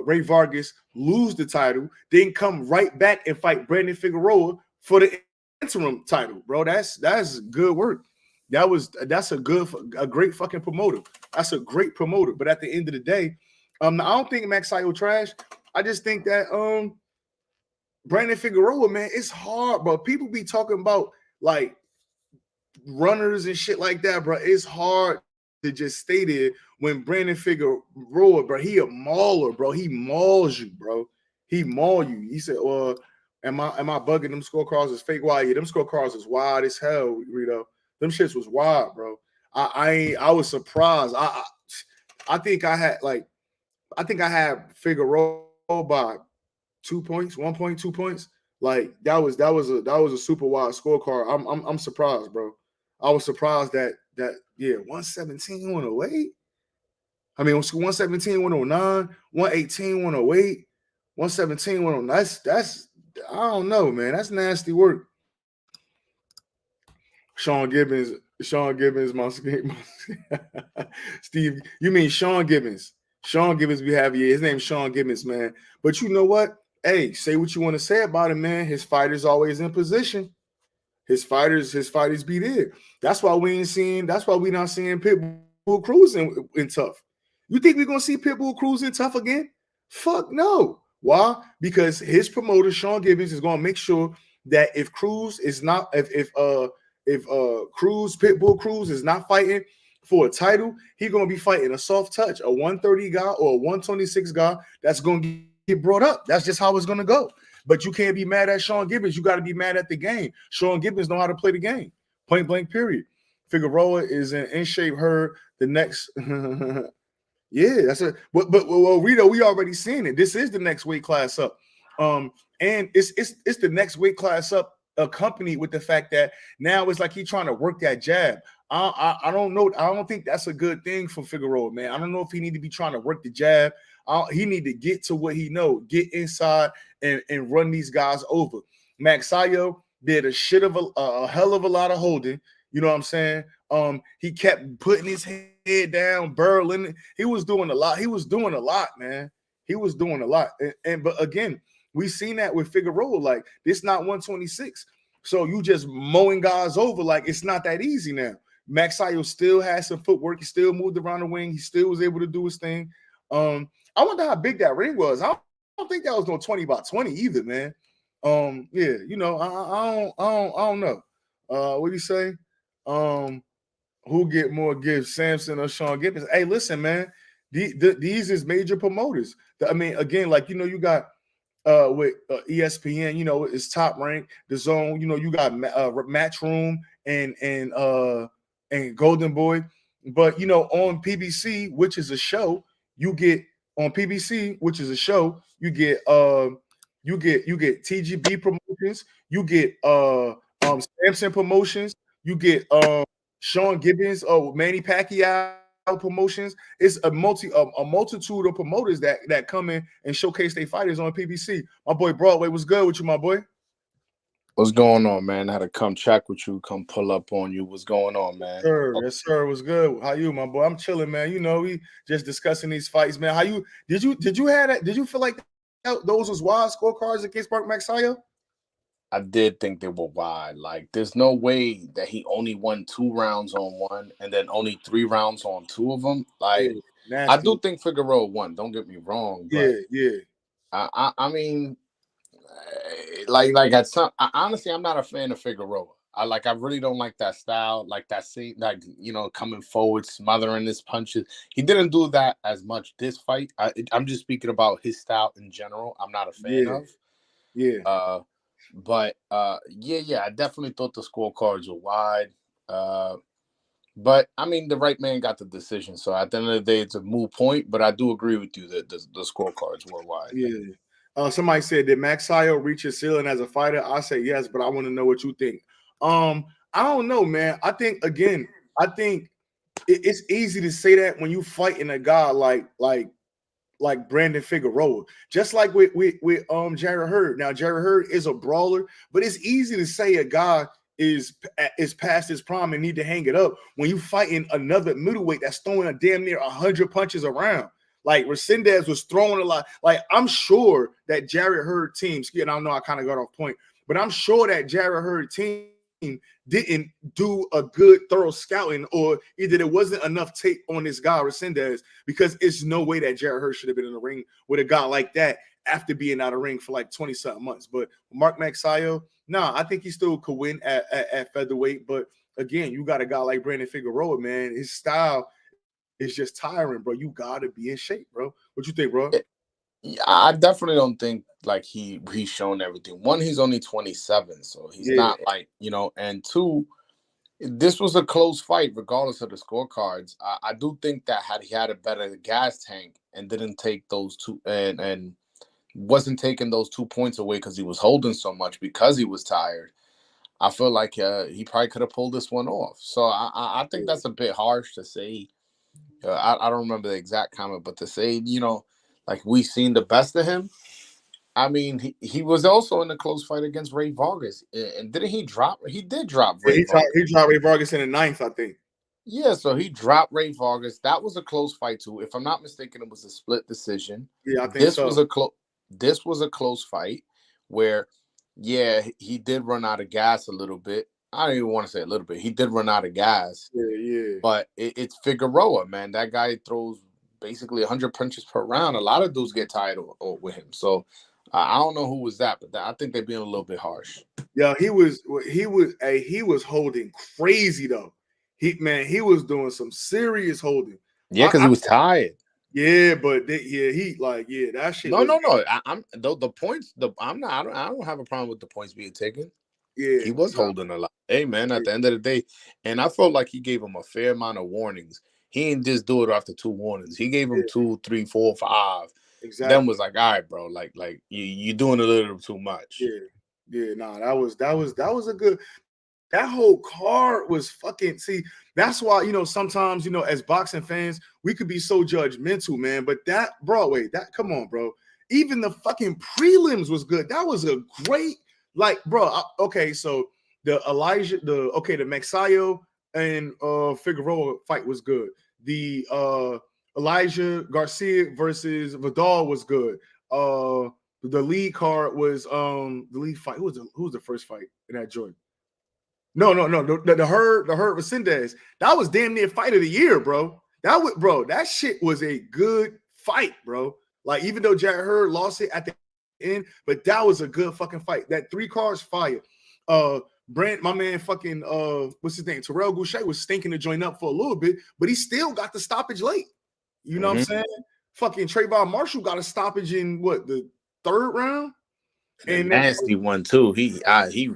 Ray Vargas, lose the title, then come right back and fight Brandon Figueroa for the interim title, bro. That's good work. That's a great fucking promoter. That's a great promoter. But at the end of the day, I don't think Magsayo trash. I just think that Brandon Figueroa, man, it's hard, bro. People be talking about like runners and shit like that, bro. It's hard to just stay there when Brandon Figueroa, bro, he a mauler, bro. He mauls you, bro. He maul you. He said, am I bugging? Them scorecards is fake wild. Yeah, them scorecards is wild as hell, Rito. Them shits was wild, bro. I was surprised. I think I had Figueroa by 2 points, 1 point, 2 points. Like that was a super wild scorecard. I'm surprised, bro. I was surprised that 117 108. I mean 117 109, 118 108, 117 109. That's I don't know, man. That's nasty work. Sean Gibbons, my Steve. You mean Sean Gibbons? Sean Gibbons, we have his name's Sean Gibbons, man. But you know what? Hey, say what you want to say about him, man. His fighter's always in position. His fighters be there. That's why we not seeing Pitbull cruising in tough. You think we're gonna see Pitbull cruising tough again? Fuck no. Why? Because his promoter, Sean Gibbons, is gonna make sure that if Cruz is not, if Pitbull Cruz is not fighting for a title, he's gonna be fighting a soft touch, a 130 guy or a 126 guy that's gonna get brought up. That's just how it's gonna go. But you can't be mad at Sean Gibbons. You got to be mad at the game. Sean Gibbons know how to play the game. Point blank, period. Figueroa is in shape. Her the next, yeah, that's it. But Rito, we already seen it. This is the next weight class up, and it's the next weight class up, accompanied with the fact that now it's like he's trying to work that jab. I don't know. I don't think that's a good thing for Figueroa, man. I don't know if he need to be trying to work the jab. He need to get to what he know, get inside and run these guys over. Magsayo did a hell of a lot of holding. You know what I'm saying? He kept putting his head down, burling. He was doing a lot. He was doing a lot, man. He was doing a lot. But again, we seen that with Figueroa. Like, this not 126. So you just mowing guys over. Like, it's not that easy now. Magsayo still has some footwork. He still moved around the wing. He still was able to do his thing. I wonder how big that ring was. I don't think that was no 20 by 20 either, man. Yeah, you know, I don't know. What do you say? Who get more gifts, Samson or Sean Gibbons? Hey, listen, man. These is major promoters. I mean, again, like, you know, you got with ESPN, you know, it's Top Rank, The Zone. You know, you got Matchroom and Golden Boy. But you know, on PBC, which is a show, you get on PBC, which is a show, you get TGB promotions, you get Samson promotions, you get Sean Gibbons, Manny Pacquiao promotions. It's a multitude of promoters that come in and showcase their fighters on PBC. My boy Broadway, was good with you, my boy? What's going on, man? I had to come check with you, come pull up on you. What's going on, man? Yes, sir. What's good? How you, my boy? I'm chilling, man. You know, we just discussing these fights, man. How you did you have that? Did you feel like those was wild scorecards against Mark Magsayo? I did think they were wide. Like, there's no way that he only won 2 rounds on one and then only 3 rounds on 2 of them. Like, yeah, I do think Figueroa won. Don't get me wrong, but yeah. I mean, like at some. Honestly, I'm not a fan of Figueroa. I really don't like that style, like that scene, like, you know, coming forward, smothering his punches. He didn't do that as much this fight. I'm just speaking about his style in general. I'm not a fan of. Yeah. But I definitely thought the scorecards were wide. But I mean, the right man got the decision. So at the end of the day, it's a moot point. But I do agree with you that the scorecards were wide. Yeah. Somebody said, did Magsayo reach his ceiling as a fighter? I say yes, but I want to know what you think. I don't know, man. I think again, I think it's easy to say that when you fighting a guy like Brandon Figueroa, just like with Jared Hurd. Now Jared Hurd is a brawler, but it's easy to say a guy is past his prime and need to hang it up when you fighting another middleweight that's throwing a damn near 100 punches around. Like Resendez was throwing a lot. Like I'm sure that Jared Hurd team, and I know I kind of got off point, but I'm sure that Jared Hurd team didn't do a good thorough scouting, or either there wasn't enough tape on this guy Resendez, because it's no way that Jared Hurd should have been in the ring with a guy like that after being out of ring for like 20 something months. But Mark Magsayo, nah, I think he still could win at featherweight. But again, you got a guy like Brandon Figueroa, man. His style is just tiring, bro. You gotta be in shape, bro. What you think, bro? I definitely don't think like he's shown everything. One, he's only 27, so he's not like, and two, this was a close fight regardless of the scorecards. I do think that had he had a better gas tank and didn't take those two and wasn't taking those 2 points away because he was holding so much because he was tired, I feel like he probably could have pulled this one off. So I think that's a bit harsh to say. I don't remember the exact comment, but to say, like we've seen the best of him. I mean, he was also in a close fight against Ray Vargas. And didn't he drop? He did drop Yeah, Ray Vargas. he dropped Ray Vargas in the ninth, I think. Yeah, so he dropped Ray Vargas. That was a close fight too. If I'm not mistaken, it was a split decision. Yeah, I think this so. This was a close fight where, yeah, he did run out of gas a little bit. I don't even want to say a little bit. He did run out of gas. Yeah. But it's Figueroa, man. That guy throws basically 100 punches per round. A lot of dudes get tired with him. So I don't know who was that, but I think they're being a little bit harsh. Yeah, he was holding crazy though. He was doing some serious holding. Yeah, because he was tired. Yeah, but that shit. No. I'm the points. I don't have a problem with the points being taken. Yeah, he was holding a lot. Hey, man, at the end of the day, and I felt like he gave him a fair amount of warnings. He didn't just do it after 2 warnings. He gave him 2, 3, 4, 5. Exactly. Then was like, all right, bro, like you're doing a little too much. Yeah. Nah, that was a good. That whole card was fucking. See, that's why sometimes as boxing fans we could be so judgmental, man. But that Broadway, come on, bro. Even the fucking prelims was good. That was a great. Like, bro, okay, so the Magsayo and Figueroa fight was good. The Elijah Garcia versus Vidal was good. The lead card was the lead fight. Who was the first fight in that joint? No. The Hurd Resendez. That was damn near fight of the year, bro. That shit was a good fight, bro. Like, even though Jared Hurd lost it at the end, but that was a good fucking fight. That 3 cards fire. Brent, my man, fucking what's his name? Terrell Goucher was stinking to join up for a little bit, but he still got the stoppage late. You know what I'm saying? Fucking Trayvon Marshall got a stoppage in the 3rd round. And nasty one too. He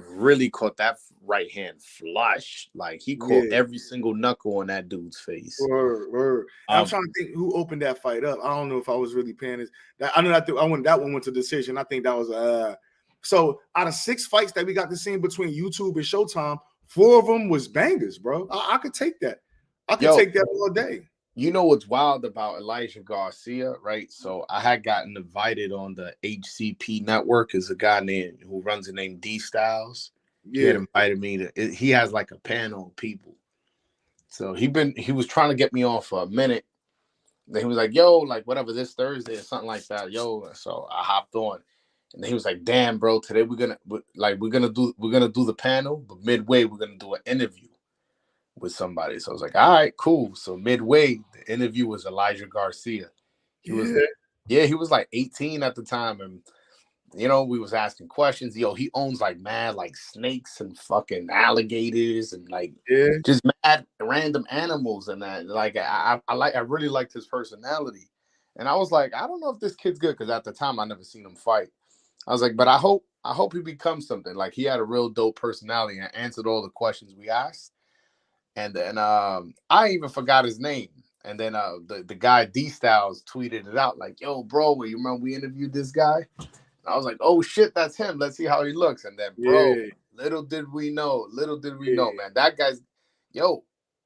really caught that right hand flush. Like he caught every single knuckle on that dude's face. Word. I'm trying to think who opened that fight up. I don't know if I was really paying this. I know that one went to decision. I think that was so out of 6 fights that we got to see between YouTube and Showtime, 4 of them was bangers, bro. I could take that. I could take that all day. You know what's wild about Elijah Garcia, right? So I had gotten invited on the HCP network. Is a guy who runs the name D Styles. Yeah. He had invited me to. He has like a panel of people. So he was trying to get me on for a minute. Then he was like, "Yo, like whatever, this Thursday or something like that." Yo, so I hopped on, and then he was like, "Damn, bro, today we're gonna do the panel, but midway we're gonna do an interview with somebody." So I was like, all right, cool. So midway, the interview was Elijah Garcia. He was like 18 at the time. And, we was asking questions. Yo, he owns like mad like snakes and fucking alligators and like just mad random animals. And that, like, I really liked his personality. And I was like, I don't know if this kid's good, because at the time I never seen him fight. I was like, but I hope he becomes something. Like, he had a real dope personality and answered all the questions we asked. And then I even forgot his name. And then the guy D Styles tweeted it out like, "Yo, bro, you remember we interviewed this guy?" I was like, oh shit, that's him. Let's see how he looks. And then, bro, Yeah, little did we know, yeah, man. That guy's, yo,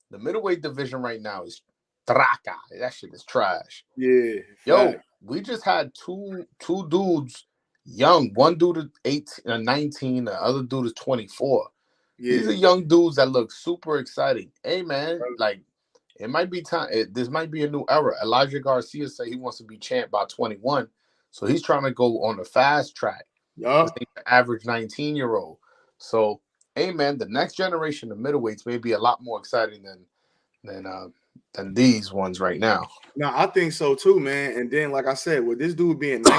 the middleweight division right now is traca. That shit is trash. yeah. Yo, Fact. we just had two dudes young. One dude is 18, 19, the other dude is 24. These Yeah. are young dudes that look super exciting. Hey, man, like, it might be time. This might be a new era. Elijah Garcia said he wants to be champ by 21. So he's trying to go on the fast track. Yeah. He's the average 19-year-old. So, hey, man, the next generation of middleweights may be a lot more exciting than these ones right now. No, I think so too, man. And then, like I said, with this dude being 19,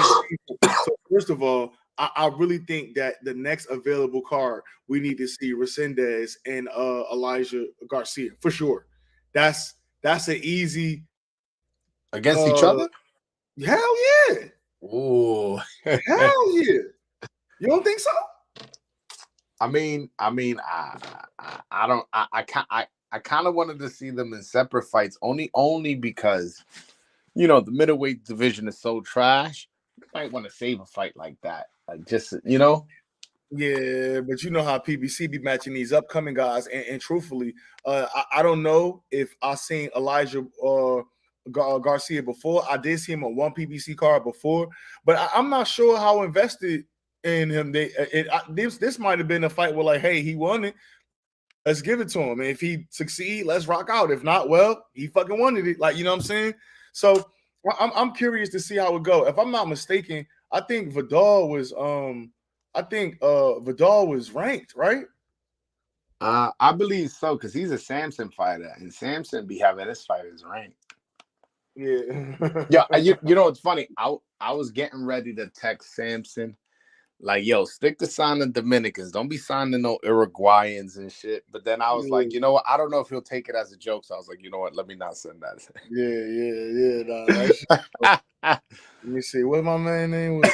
so first of all, I really think that the next available card we need to see Resendez and Elijah Garcia for sure. That's an easy Against each other? hell yeah. Ooh. Hell yeah. You don't think so? I don't. I kind of wanted to see them in separate fights, only because the middleweight division is so trash. You might want to save a fight like that, like just. Yeah, but you know how PBC be matching these upcoming guys, and truthfully, I don't know if I seen Elijah Garcia before. I did see him on one PBC card before, but I'm not sure how invested in him. This might have been a fight where like, hey, he won it. Let's give it to him. And if he succeed, let's rock out. If not, well, he fucking wanted it. Like, you know what I'm saying? So I'm curious to see how it go. If I'm not mistaken, I think Vidal was ranked, right? I believe so because he's a Samson fighter, and Samson be having his fighters ranked. Yeah. Yeah, you know it's funny. I was getting ready to text Samson. Like, yo, stick to signing Dominicans. Don't be signing no Uruguayans and shit. But then I was like, you know what? I don't know if he'll take it as a joke. So I was like, you know what? Let me not send that. Yeah. Nah, let me see. What my man name was?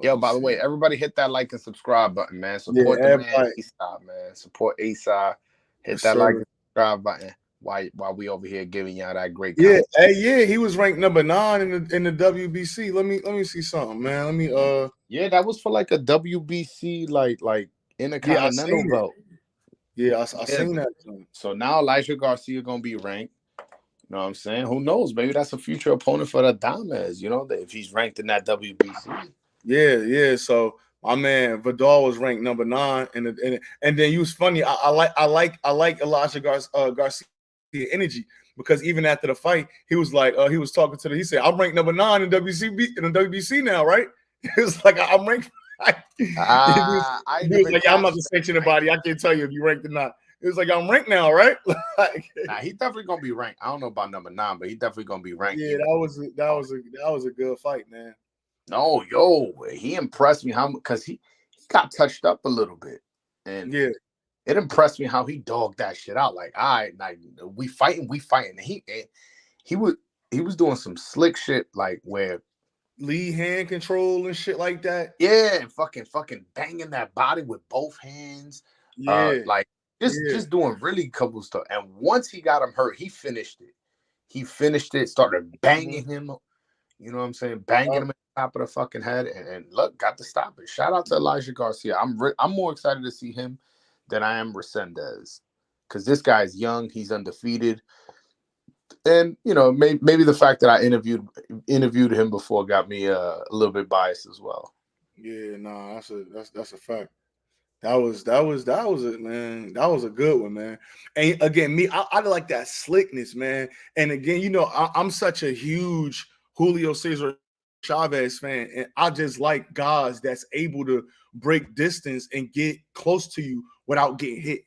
Yo, by the way, everybody hit that like and subscribe button, man. Support the man, ASAP, man. Support ASAP. Hit that like and subscribe button. While we over here giving y'all that great content. Yeah, he was ranked number 9 in the WBC. Let me see something, man. Let me yeah, that was for like a WBC like Intercontinental belt. Yeah, I seen that. So now Elijah Garcia gonna be ranked. You know what I'm saying? Who knows? Maybe that's a future opponent for the Dames, if he's ranked in that WBC. Yeah. So my man Vidal was ranked number 9, and then he was funny. I like Elijah Garcia energy, because even after the fight, he was like, he was talking to he said, I'm ranked number 9 in WBC now, right? It was like I'm ranked. He was like, I'm not the sanctioned body. I can't tell you if you ranked or not. It was like, I'm ranked now, right? Nah, he's definitely gonna be ranked. I don't know about number 9, but he's definitely gonna be ranked. Yeah, that was a good fight, man. No, he impressed me because he got touched up a little bit, and yeah, it impressed me how he dogged that shit out. Like, all right, like we fighting. He was doing some slick shit, like where lead hand control and shit like that. Yeah, and fucking banging that body with both hands. Yeah, like just doing really cool stuff. And once he got him hurt, he finished it. Started banging him. You know what I'm saying? Banging him in the top of the fucking head, and look, got to stop it. Shout out to Elijah Garcia. I'm more excited to see him than I am Resendez, because this guy's young. He's undefeated. And maybe the fact that I interviewed him before got me a little bit biased as well. Yeah, no, that's a fact. That was it, man. That was a good one, man. And again, I like that slickness, man. And again, I'm such a huge Julio Cesar Chavez fan, and I just like guys that's able to break distance and get close to you without getting hit.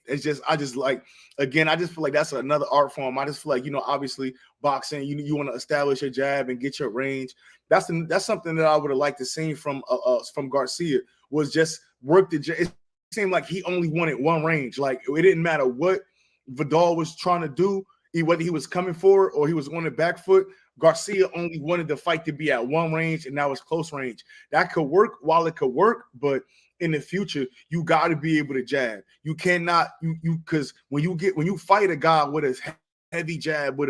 I just like, again, I just feel like that's another art form. I just feel like, obviously boxing, you want to establish your jab and get your range. That's something that I would have liked to see from Garcia, was just work the jab. It seemed like he only wanted one range. Like, it didn't matter what Vidal was trying to do, whether he was coming forward or he was on the back foot. Garcia only wanted the fight to be at one range, and that was close range. That could work while it could work, but in the future, you got to be able to jab. You cannot, because when you fight a guy with his heavy jab with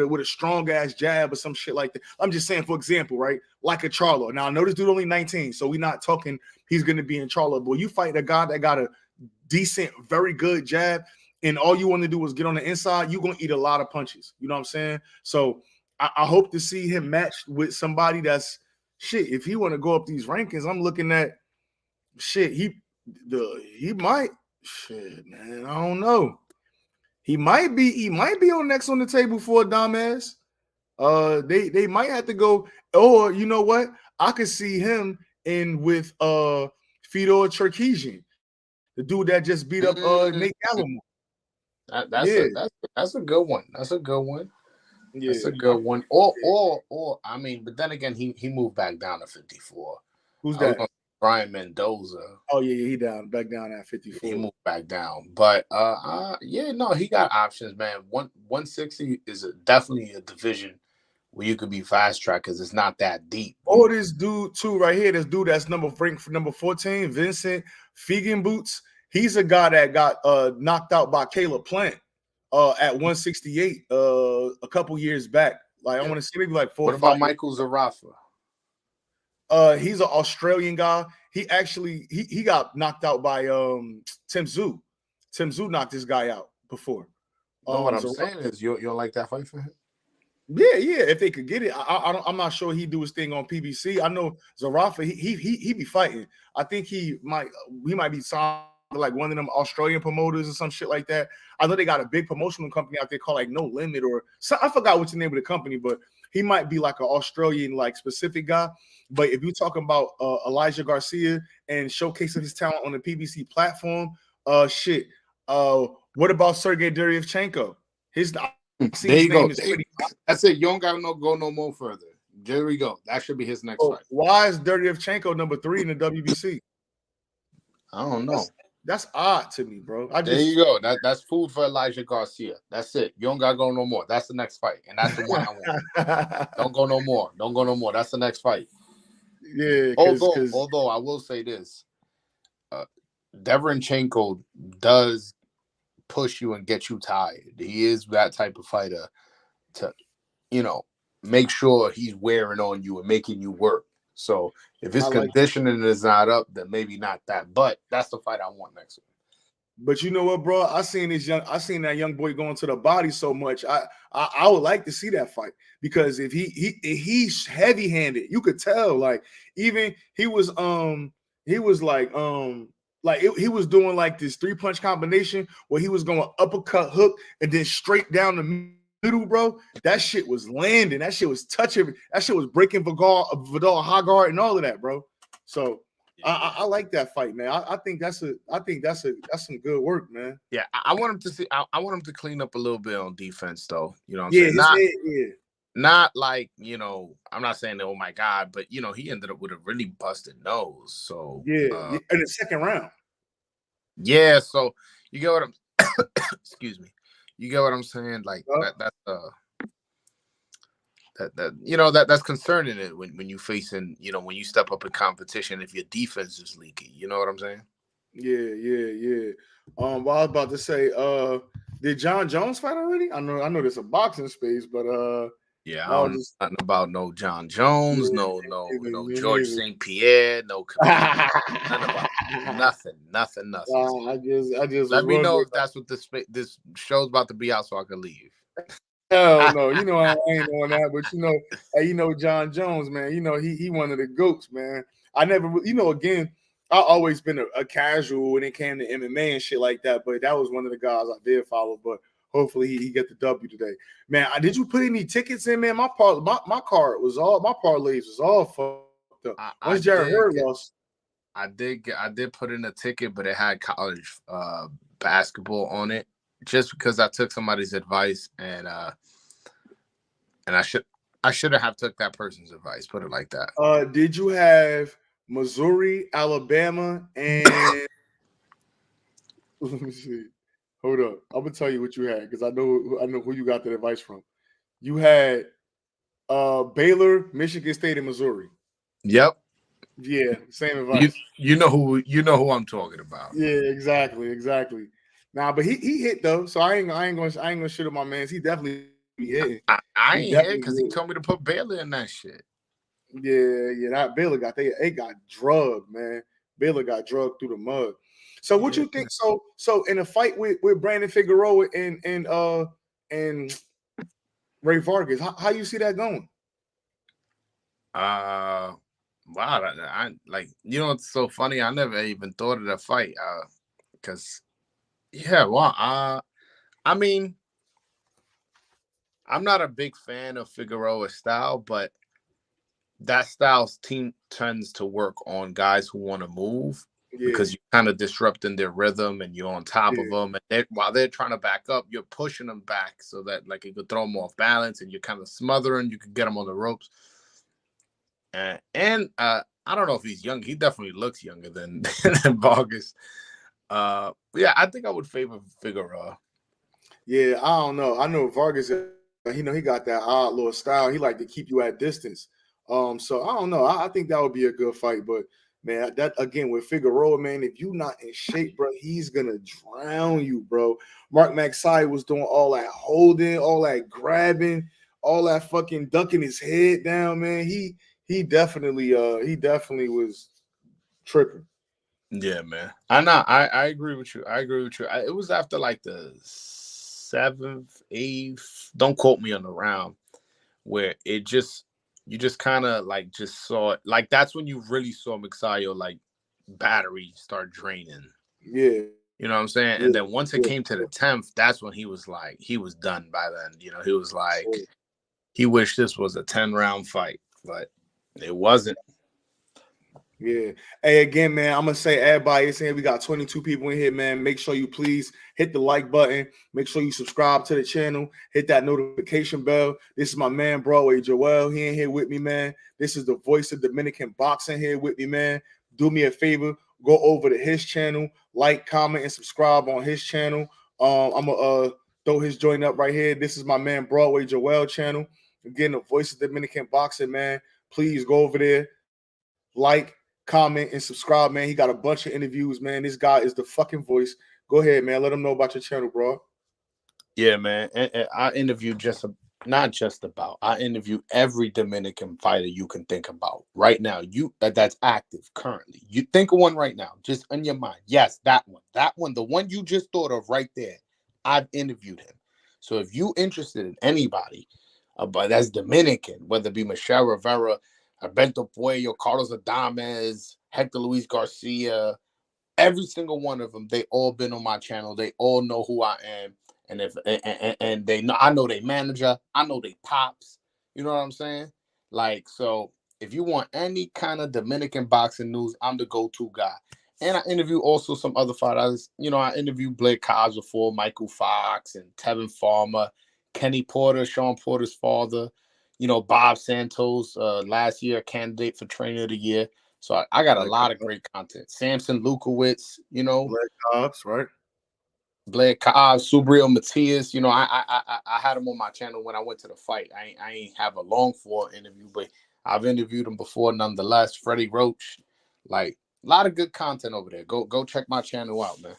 a strong ass jab or some shit like that. I'm just saying, for example, right? Like a Charlo. Now I know this dude only 19, so we're not talking he's gonna be in Charlo. But you fight a guy that got a decent, very good jab, and all you want to do is get on the inside, you're gonna eat a lot of punches. You know what I'm saying? So I hope to see him matched with somebody that's shit. If he want to go up these rankings, I'm looking at shit. He might shit, man. I don't know. He might be on next on the table for Damas. They might have to go, or you know what? I could see him in with Fedor Cherkesian, the dude that just beat up Nate Gallimore. That's a good one. That's a good one. Yeah. That's a good one. Or I mean, but then again, he moved back down to 54. Who's that? Brian Mendoza. Oh yeah, he back down at 54. He moved back down, but yeah, no, he got options, man. 160 is definitely a division where you could be fast track because it's not that deep. Oh, this dude too, right here. This dude that's number 14, Vincent Feigenboots. He's a guy that got knocked out by Caleb Plant at 168 a couple years back. Like I want to say maybe like 4 What about Michael Zarafa? He's an Australian guy. He actually he got knocked out by Tim Tszyu. Tim Tszyu knocked this guy out before. No, what I'm saying is you don't like that fight for him? Yeah. If they could get it, I'm not sure he'd do his thing on PBC. I know Zarafa, he be fighting. I think he might be signed to like one of them Australian promoters or some shit like that. I know they got a big promotional company out there called like No Limit or so, I forgot what's the name of the company, but he might be like an Australian like specific guy. But if you're talking about Elijah Garcia and showcasing his talent on the PBC platform, what about Sergey Deryevchenko? There you go. That's it. You don't gotta go no more further. There we go. That should be his next fight. Why is Deryevchenko number 3 in the WBC? I don't know. That's odd to me, bro. There you go. That's food for Elijah Garcia. That's it. You don't gotta go no more. That's the next fight, and that's the one I want. Don't go no more. Don't go no more. That's the next fight. Yeah. Although I will say this, Deverenchenko does push you and get you tired. He is that type of fighter to, make sure he's wearing on you and making you work. So if his conditioning is not up, then maybe not that. But that's the fight I want next week. But you know what, bro? I seen that young boy going to the body so much. I would like to see that fight because if he's heavy-handed, you could tell. Like even he was doing like this 3-punch combination where he was going uppercut, hook, and then straight down the middle, bro. That shit was landing. That shit was touching. That shit was breaking Vidal Haggard and all of that, bro. So I like that fight, man. I think that's some good work, man. Yeah, I want him to see. I want him to clean up a little bit on defense, though. You know what I'm saying? Not like, I'm not saying that, oh my God, but he ended up with a really busted nose. So in the second round. Yeah, so you get what I'm excuse me. You get what I'm saying? Like that's concerning it when you facing, when you step up in competition if your defense is leaky. You know what I'm saying? Yeah. What I was about to say, did John Jones fight already? I know there's a boxing space, but yeah, I don't know nothing about no John Jones, no George St. Pierre, no nothing. I just let me know if that's what this show's about to be out, so I can leave. Hell no, I ain't on that, but John Jones, man, he one of the goats, man. I never, again, I always been a casual when it came to MMA and shit like that, but that was one of the guys I did follow. But hopefully he get the W today, man. Did you put any tickets in, man? My parlays was all fucked up. Once Jared Hurd lost, I did put in a ticket, but it had college basketball on it, just because I took somebody's advice and I shouldn't have took that person's advice. Put it like that. Did you have Missouri, Alabama, and let me see. Hold up. I'm gonna tell you what you had because I know who you got that advice from. You had Baylor, Michigan State, and Missouri. Yep. Yeah, same advice. You know who I'm talking about. Yeah, exactly. Nah, but he hit though, so I ain't gonna shit on my man. He definitely be hitting. I He ain't here definitely because he hit. told me to put Baylor in that shit. Yeah. That Baylor they got drugged, man. Baylor got drugged through the mud. So what Yeah. you think? So in a fight with Brandon Figueroa and Ray Vargas, how you see that going? Wow. I like, you know, it's so funny. I never even thought of that fight. Because yeah, well, I mean, I'm not a big fan of Figueroa's style, but that style's team tends to work on guys who want to move Yeah, because you're kind of disrupting their rhythm and you're on top of yeah, them. And while they're trying to back up, you're pushing them back so that like you could throw them off balance and you're kind of smothering. You could get them on the ropes. And I don't know if he's young. He definitely looks younger than, than Vargas. Yeah, I think I would favor Figueroa. yeah. I don't know. I know Vargas. He got that odd little style. He like to keep you at distance. So I don't know. I think that would be a good fight. But man, that again with Figueroa, man, if you not in shape, bro, he's gonna drown you, bro. Mark Magsayo was doing all that holding, all that grabbing, all that fucking ducking his head down, man. He definitely was tripping. Yeah, man. I know. I agree with you. I agree with you. It was after like the seventh, eighth. Don't quote me on the round where it just you just kind of like just saw it. Like that's when you really saw Mixayo like battery start draining. Yeah, You know what I'm saying? yeah, And then once it yeah. came to the 10th, that's when he was like he was done by then. You know, he was like So, he wished this was a 10-round fight, but it wasn't. yeah. Hey, again, man, I'm gonna say everybody is here. We got 22 people in here, man. Make sure you please hit the like button. Make sure you subscribe to the channel. Hit that notification bell. This is my man Broadway Joel. He in here with me, man. This is the voice of Dominican boxing here with me, man. Do me a favor, go over to his channel, like, comment, and subscribe on his channel. I'm gonna throw his joint up right here. This is my man Broadway Joel channel. Again, the voice of Dominican boxing, man. Please go over there, like, comment, and subscribe, man. He got a bunch of interviews, man. This guy is the fucking voice. Go ahead, man. Let them know about your channel, bro. Yeah, man. And I interviewed not just about. I interview every Dominican fighter you can think about right now. That's active currently. You think of one right now, just in your mind. Yes, that one. That one, the one you just thought of right there. I've interviewed him. So if you interested in anybody, but that's Dominican, whether it be Michelle Rivera, Bento Puello, Carlos Adames, Hector Luis Garcia, every single one of them, they all been on my channel. They all know who I am. And if and they know, I know they manager, I know they pops. You know what I'm saying? Like, so if you want any kind of Dominican boxing news, I'm the go-to guy. And I interview also some other fighters. You know, I interviewed Blake Cobbs before, Michael Fox and Tevin Farmer, Kenny Porter, Sean Porter's father. You know, Bob Santos, last year candidate for Trainer of the Year. So I got a Black lot of Ops, great content. Samson Lukowitz, you know, Black Ops, right? Blair Cobb, Subriel Matias. You know, I had him on my channel when I went to the fight. I ain't have a long form interview, but I've interviewed him before nonetheless. Freddie Roach, like a lot of good content over there. Go check my channel out, man.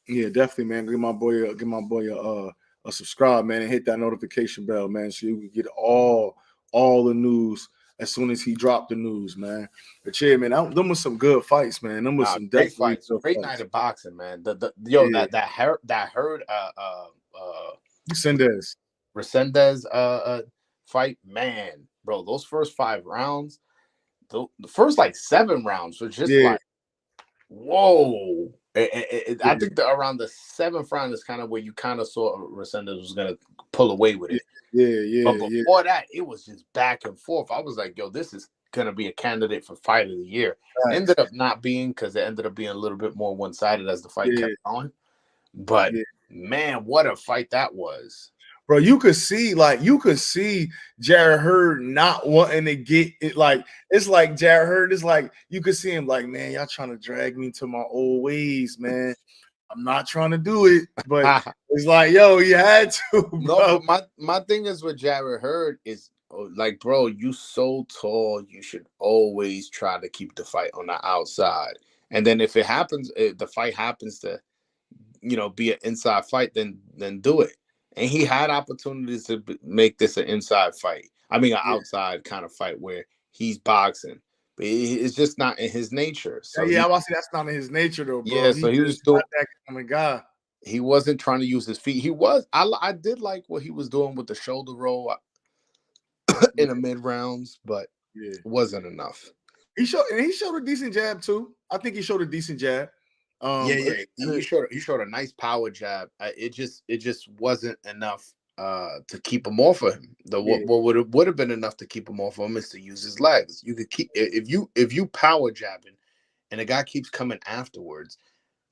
Yeah, definitely, man. Give my boy a subscribe, man, and hit that notification bell, man, so you can get all the news as soon as he dropped the news, man. But yeah, man, them was some good fights, man. Them was some Great definitely fights, good great night fights. of boxing, man. Yo, Yeah, that Hurd Resendez. Resendez fight, man, bro. Those first 5 rounds, the first like 7 rounds was just Yeah, like, whoa. I yeah, think that around the 7th round is kind of where you kind of saw Resendez was gonna pull away with yeah, it. yeah, But yeah, before that, it was just back and forth. I was like, yo, this is gonna be a candidate for fight of the year. facts. Ended up not being, because it ended up being a little bit more one-sided as the fight Yeah, kept on. But yeah. man, what a fight that was. Bro, you could see Jared Hurd not wanting to get it. Like it's like Jared Hurd is like you could see him like, man, y'all trying to drag me to my old ways, man. I'm not trying to do it, but it's like, yo, you had to, No, bro. but my thing is with Jared Hurd is, like, bro, you so tall, you should always try to keep the fight on the outside. And then if it happens, if the fight happens to be an inside fight, then do it. And he had opportunities to make this an inside fight. I mean, an Yeah. outside kind of fight where he's boxing, but it's just not in his nature. So Yeah, I was say that's not in his nature though, bro. so He he was just doing. not that kind of guy. He wasn't trying to use his feet. He was. I did like what he was doing with the shoulder roll Yeah, in the mid rounds, but yeah. it wasn't enough. He showed a decent jab too. I think he showed a decent jab. Yeah. He showed a nice power jab. It just wasn't enough to keep him off of him. Yeah, What would have been enough to keep him off of him is to use his legs. You could keep if you power jabbing and the guy keeps coming afterwards,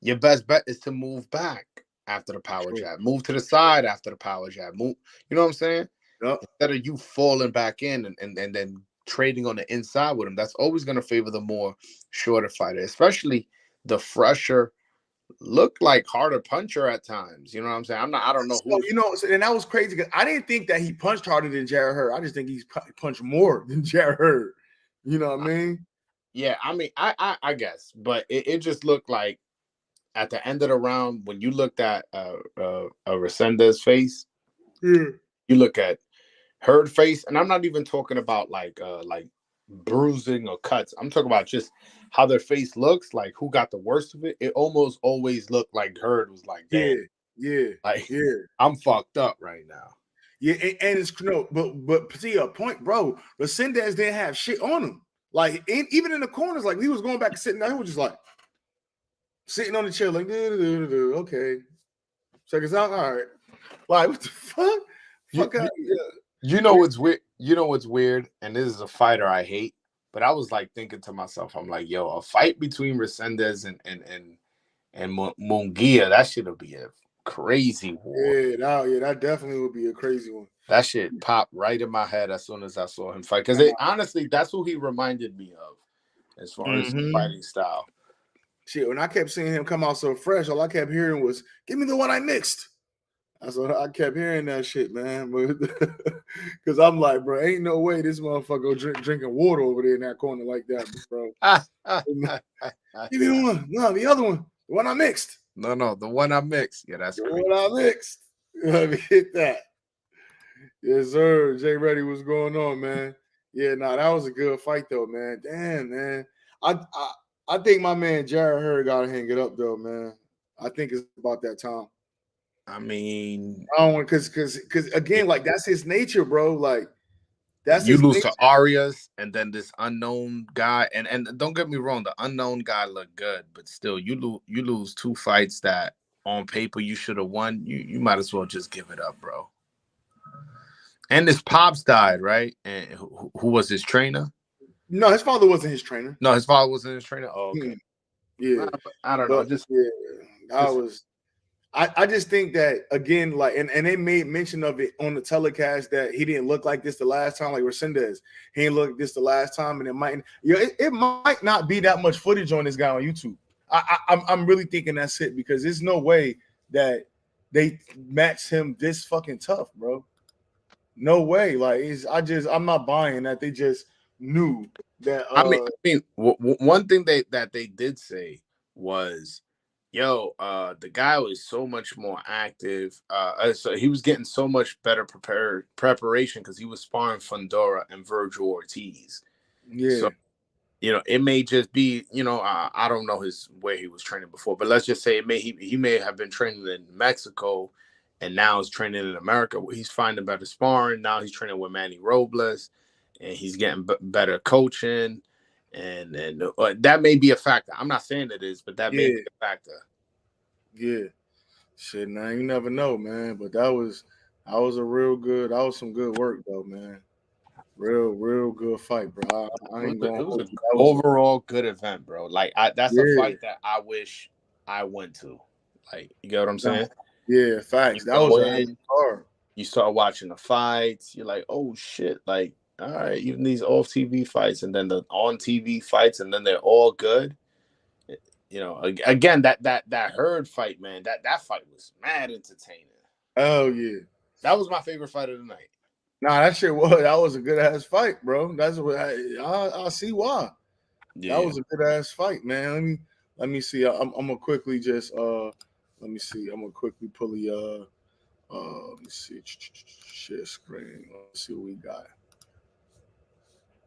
your best bet is to move back after the power jab. Move to the side after the power jab. Move, you know what I'm saying? yep. Instead of you falling back in and then trading on the inside with him, that's always going to favor the more shorter fighter, especially the fresher, look like harder puncher at times. You know what I'm saying? I don't know who. And that was crazy because I didn't think that he punched harder than Jared Hurd. I just think he's punched more than Jared Hurd. You know what I mean? Yeah, I mean, I guess, but it just looked like at the end of the round when you looked at Resendez face, Yeah. you look at Hurd face, and I'm not even talking about like bruising or cuts. I'm talking about just how their face looks, like who got the worst of it. It almost always looked like Hurd was like, damn, Yeah. like Yeah. I'm fucked up right now. Yeah, and it's but to your point, bro, Resendez didn't have shit on him. Like even in the corners, like he was going back and sitting down, he was just like sitting on the chair, like okay, check us out. All right, like what the fuck? Fuck out. You know what's weird? You know what's weird? And this is a fighter I hate, but I was like thinking to myself, I'm like, yo, a fight between Resendez and Munguia, that should be a crazy war. Yeah, that definitely would be a crazy one. That shit popped right in my head as soon as I saw him fight. Because honestly, that's who he reminded me of as far as fighting style. Shit, when I kept seeing him come out so fresh, all I kept hearing was, give me the one I mixed. I kept hearing that shit, man. Because I'm like, bro, ain't no way this motherfucker drinking water over there in that corner like that, bro. Give me the one. No, the other one. The one I mixed. No, the one I mixed. Yeah, that's the crazy. one I mixed. Let me hit that. Yes, sir. Jay Reddy, what's going on, man? Yeah, that was a good fight, though, man. Damn, man. I think my man Jared Hurd got to hang it up, though, man. I think it's about that time. I mean, I don't want because again, like that's his nature, bro. Like that's you his lose nature. to Arias and then this unknown guy, and don't get me wrong, the unknown guy looked good, but still, you lose two fights that on paper you should have won. You might as well just give it up, bro. And his pops died, right? And who was his trainer? No, his father wasn't his trainer. No, his father wasn't his trainer. Oh, okay. Yeah, I don't know. I just think that again, like, and they made mention of it on the telecast that he didn't look like this the last time, like Resendez. He didn't look like this the last time, and it might not be that much footage on this guy on YouTube. I'm really thinking that's it because there's no way that they matched him this fucking tough, bro. No way. Like I'm not buying that they just knew that. I mean, one thing that they did say was, yo, the guy was so much more active. So he was getting so much better preparation because he was sparring Fundora and Virgil Ortiz. Yeah. So, it may just be, I don't know where he was training before, but let's just say he may have been training in Mexico, and now he's training in America. He's finding better sparring. Now he's training with Manny Robles, and he's getting better coaching, and that may be a factor. I'm not saying it is, but that may be a factor. Yeah, shit, man, you never know, man. But that was some good work, though, man. Real good fight, bro. I ain't going. It was an overall good event, bro. Like that's a fight that I wish I went to. Like, you get what I'm saying? Yeah, facts. That was hard. You start watching the fights, you're like, oh shit, like, all right, even these off TV fights and then the on TV fights, and then they're all good. Again, that Hurd fight, man, that fight was mad entertaining. Oh yeah, that was my favorite fight of the night. Nah, that was a good ass fight, bro. That's what I see why. Yeah. That was a good ass fight, man. Let me see. I'm gonna quickly just Let me see. I'm gonna quickly pull the let me see. Share screen. Let's see what we got.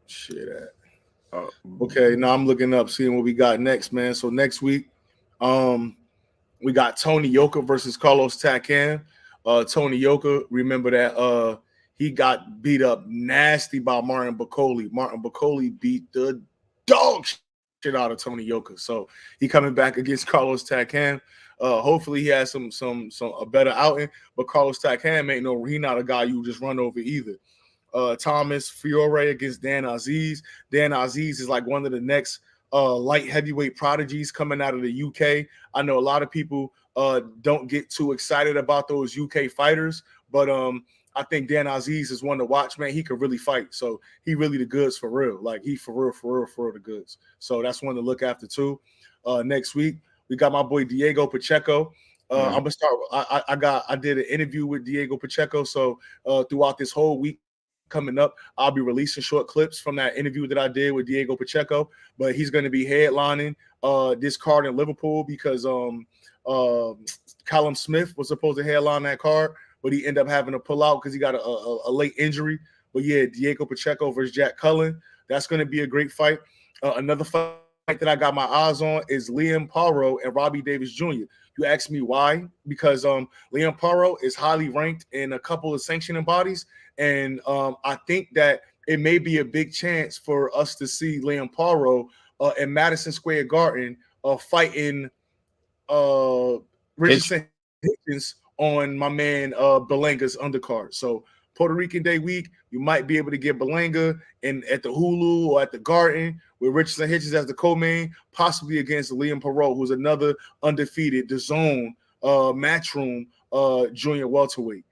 Share that. Uh, Okay, now I'm looking up, seeing what we got next, man. So next week, um, we got Tony Yoka versus Carlos Takam. Tony Yoka, remember that he got beat up nasty by Martin Bacoli. Martin Bacoli beat the dog shit out of Tony Yoka. So he coming back against Carlos Takam. Hopefully he has some a better outing. But Carlos Takam ain't no, he not a guy you just run over either. Thomas Fiore against Dan Aziz. Dan Aziz is like one of the next light heavyweight prodigies coming out of the UK. I know a lot of people don't get too excited about those UK fighters, but I think Dan Aziz is one to watch, man. He could really fight. So he really the goods for real. Like he for real the goods. So that's one to look after too. Next week, we got my boy Diego Pacheco. I'm gonna start. I did an interview with Diego Pacheco. So throughout this whole week coming up, I'll be releasing short clips from that interview that I did with Diego Pacheco. But he's going to be headlining this card in Liverpool because Callum Smith was supposed to headline that card, but he ended up having to pull out because he got a late injury. But yeah, Diego Pacheco versus Jack Cullen. That's going to be a great fight. Another fight that I got my eyes on is Liam Paro and Robbie Davis Jr. You ask me why? Because Liam Paro is highly ranked in a couple of sanctioning bodies, and I think that it may be a big chance for us to see Liam Paro in Madison Square Garden fighting Richardson Hitchens on my man Belanga's undercard. So Puerto Rican Day week, you might be able to get Belanga at the Hulu or at the Garden with Richardson Hitchens as the co-main, possibly against Liam Paro, who's another undefeated DAZN Matchroom junior welterweight.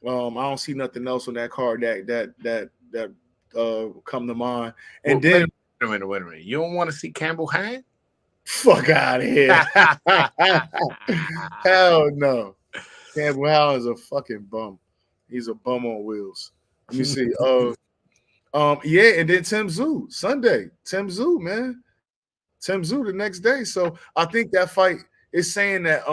I don't see nothing else on that card that come to mind. And wait then a minute. You don't want to see Campbell Hand? Fuck out of here. Hell no. Campbell Howell is a fucking bum. He's a bum on wheels. Let me see. Yeah, and then Tim Tszyu Sunday. Tim Tszyu, man. Tim Tszyu the next day. So I think that fight is saying that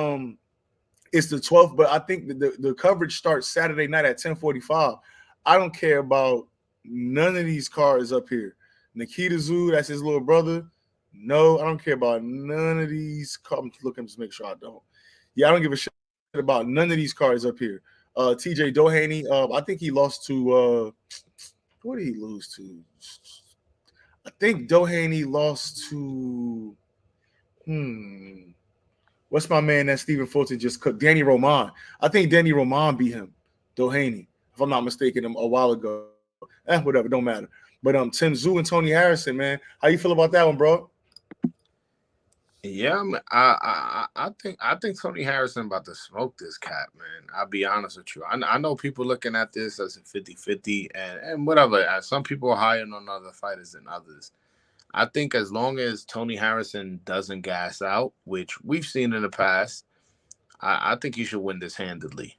it's the 12th, but I think the coverage starts Saturday night at 10:45. I don't care about none of these cards up here. Nikita Tszyu, that's his little brother. No, I don't care about none of these cards. I'm looking to make sure I don't. Yeah, I don't give a shit about none of these cards up here. TJ Doheny, I think he lost to what did he lose to? I think Doheny lost to what's my man that Stephen Fulton just cooked? Danny Roman. I think Danny Roman beat him, Doheny, if I'm not mistaken, a while ago. Whatever, don't matter. But Tim Tszyu and Tony Harrison, man. How you feel about that one, bro? Yeah, I think Tony Harrison about to smoke this cat, man. I'll be honest with you. I know people looking at this as a 50-50 and whatever. Some people are higher on other fighters than others. I think as long as Tony Harrison doesn't gas out, which we've seen in the past, I think he should win this handedly.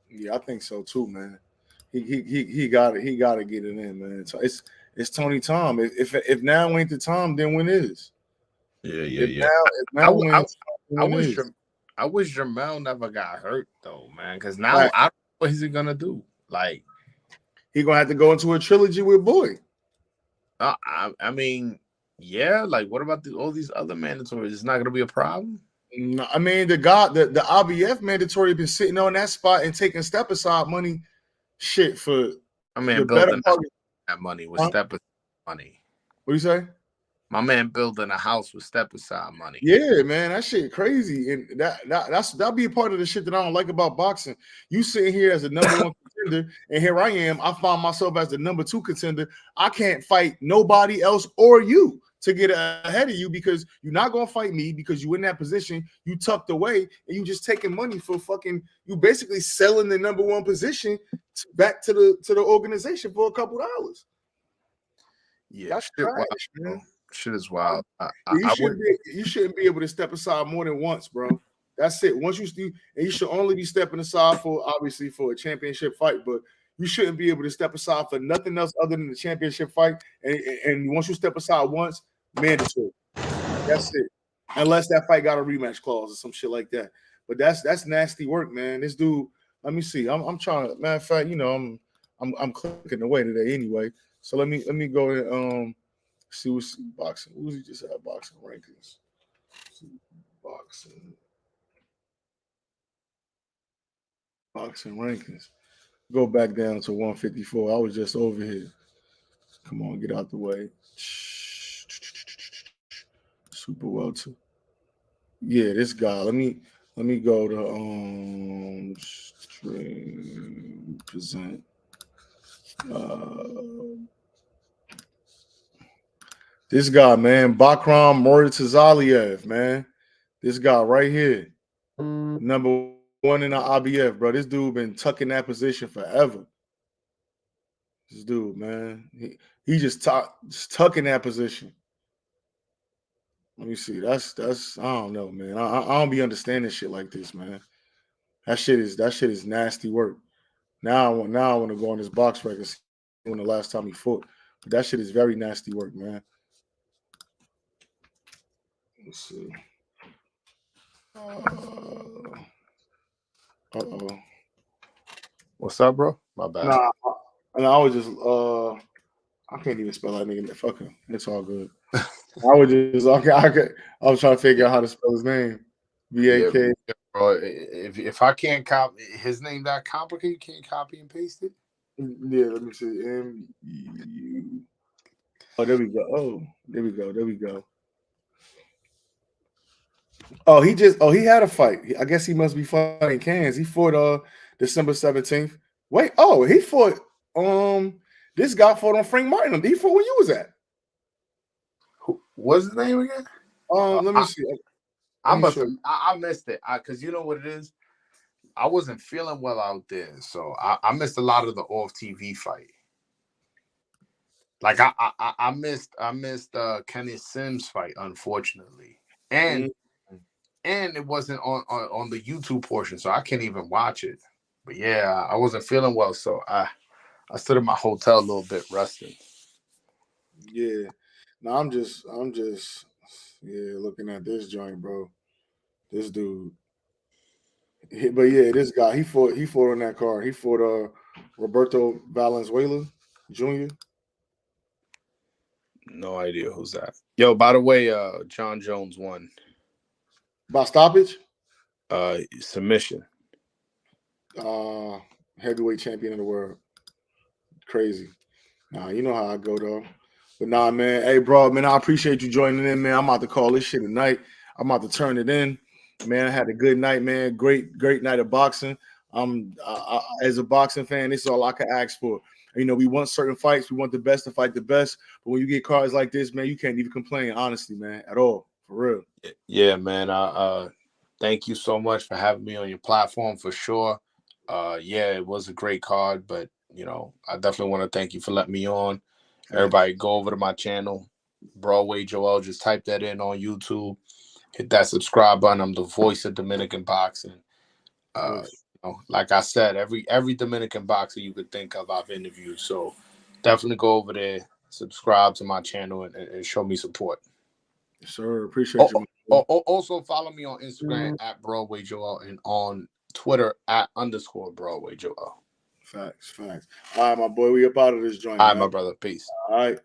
Yeah, I think so too, man. He got it. He got to get it in, man. So it's Tony Tom. If now ain't the time, then when is? Yeah. I wish Jamel never got hurt though, man. Because now I don't know what he's gonna do. Like he gonna have to go into a trilogy with Boyd. I mean, yeah. Like, what about all these other mandatories? It's not gonna be a problem. No, I mean, the IBF mandatory been sitting on that spot and taking step aside money, shit for. I mean, building that money with step aside money. What do you say? My man building a house with step aside money. Yeah, man, that shit crazy, and that'll be a part of the shit that I don't like about boxing. You sitting here as the number one contender, and here I am. I find myself as the number 2 contender. I can't fight nobody else or you to get ahead of you because you're not gonna fight me because you in that position. You tucked away, and you just taking money for fucking. You basically selling the number 1 position back to the organization for a couple dollars. Yeah, that's trash, man. Shit is wild. You shouldn't be able to step aside more than once, bro. That's it. Once you should only be stepping aside for obviously for a championship fight, but you shouldn't be able to step aside for nothing else other than the championship fight. And once you step aside once, mandatory. That's it. Unless that fight got a rematch clause or some shit like that. But that's nasty work, man. This dude, let me see. I'm trying to, matter of fact, I'm clicking away today anyway. So let me go and see what's boxing. Who's he just had boxing rankings? Boxing boxing rankings. Go back down to 154. I was just over here. Come on, get out the way. Super welter. Yeah, this guy. Let me go to stream present. Uh, this guy, man, Bakram Murtazaliev, man. This guy right here, number one in the IBF, bro. This dude been tucking that position forever. This dude, man, he just tucking that position. Let me see. That's I don't know, man. I don't be understanding shit like this, man. That shit is nasty work. Now I want to go on this box record and see when the last time he fought. But that shit is very nasty work, man. Let's see. Uh-oh. What's up, bro? My bad. Nah, I was just I can't even spell that nigga. Fuck him. It's all good. I was just I was trying to figure out how to spell his name. B-A-K. Yeah, bro. If I can't copy his name that complicated, you can't copy and paste it. Yeah, let me see. M-U. Oh, there we go. Oh, there we go. There we go. Oh, he had a fight. I guess he must be fighting cans. He fought December 17th. Wait, he fought this guy fought on Frank Martin. He fought when you was at. What's his name again? Let me see. I missed it because you know what it is. I wasn't feeling well out there, so I missed a lot of the off TV fight. Like I missed Kenny Sims fight, unfortunately, and it wasn't on the YouTube portion, so I can't even watch it. But yeah, I wasn't feeling well, so I stood in my hotel a little bit resting. Yeah. No, I'm just looking at this joint, bro. This dude. But yeah, this guy, he fought on that card. He fought Roberto Valenzuela Jr. No idea who's that. Yo, by the way, John Jones won. By stoppage? Submission. Heavyweight champion of the world. Crazy. Nah, you know how I go though. But nah, man. Hey, bro, man, I appreciate you joining in, man. I'm about to call this shit tonight. I'm about to turn it in. Man, I had a good night, man. Great night of boxing. As a boxing fan, this is all I can ask for. We want certain fights. We want the best to fight the best. But when you get cards like this, man, you can't even complain, honestly, man, at all. For real. Yeah, man. Thank you so much for having me on your platform for sure. Yeah, it was a great card, but I definitely want to thank you for letting me on. Everybody go over to my channel, Broadway Joel. Just type that in on YouTube. Hit that subscribe button. I'm the voice of Dominican boxing. Like I said, every Dominican boxer you could think of, I've interviewed. So definitely go over there, subscribe to my channel, and show me support. Yes, sir. Appreciate you. Also follow me on Instagram at Broadway Joel and on Twitter at _Broadway Joel. Facts. All right, my boy. We up out of this joint. All right, my brother. Peace. All right.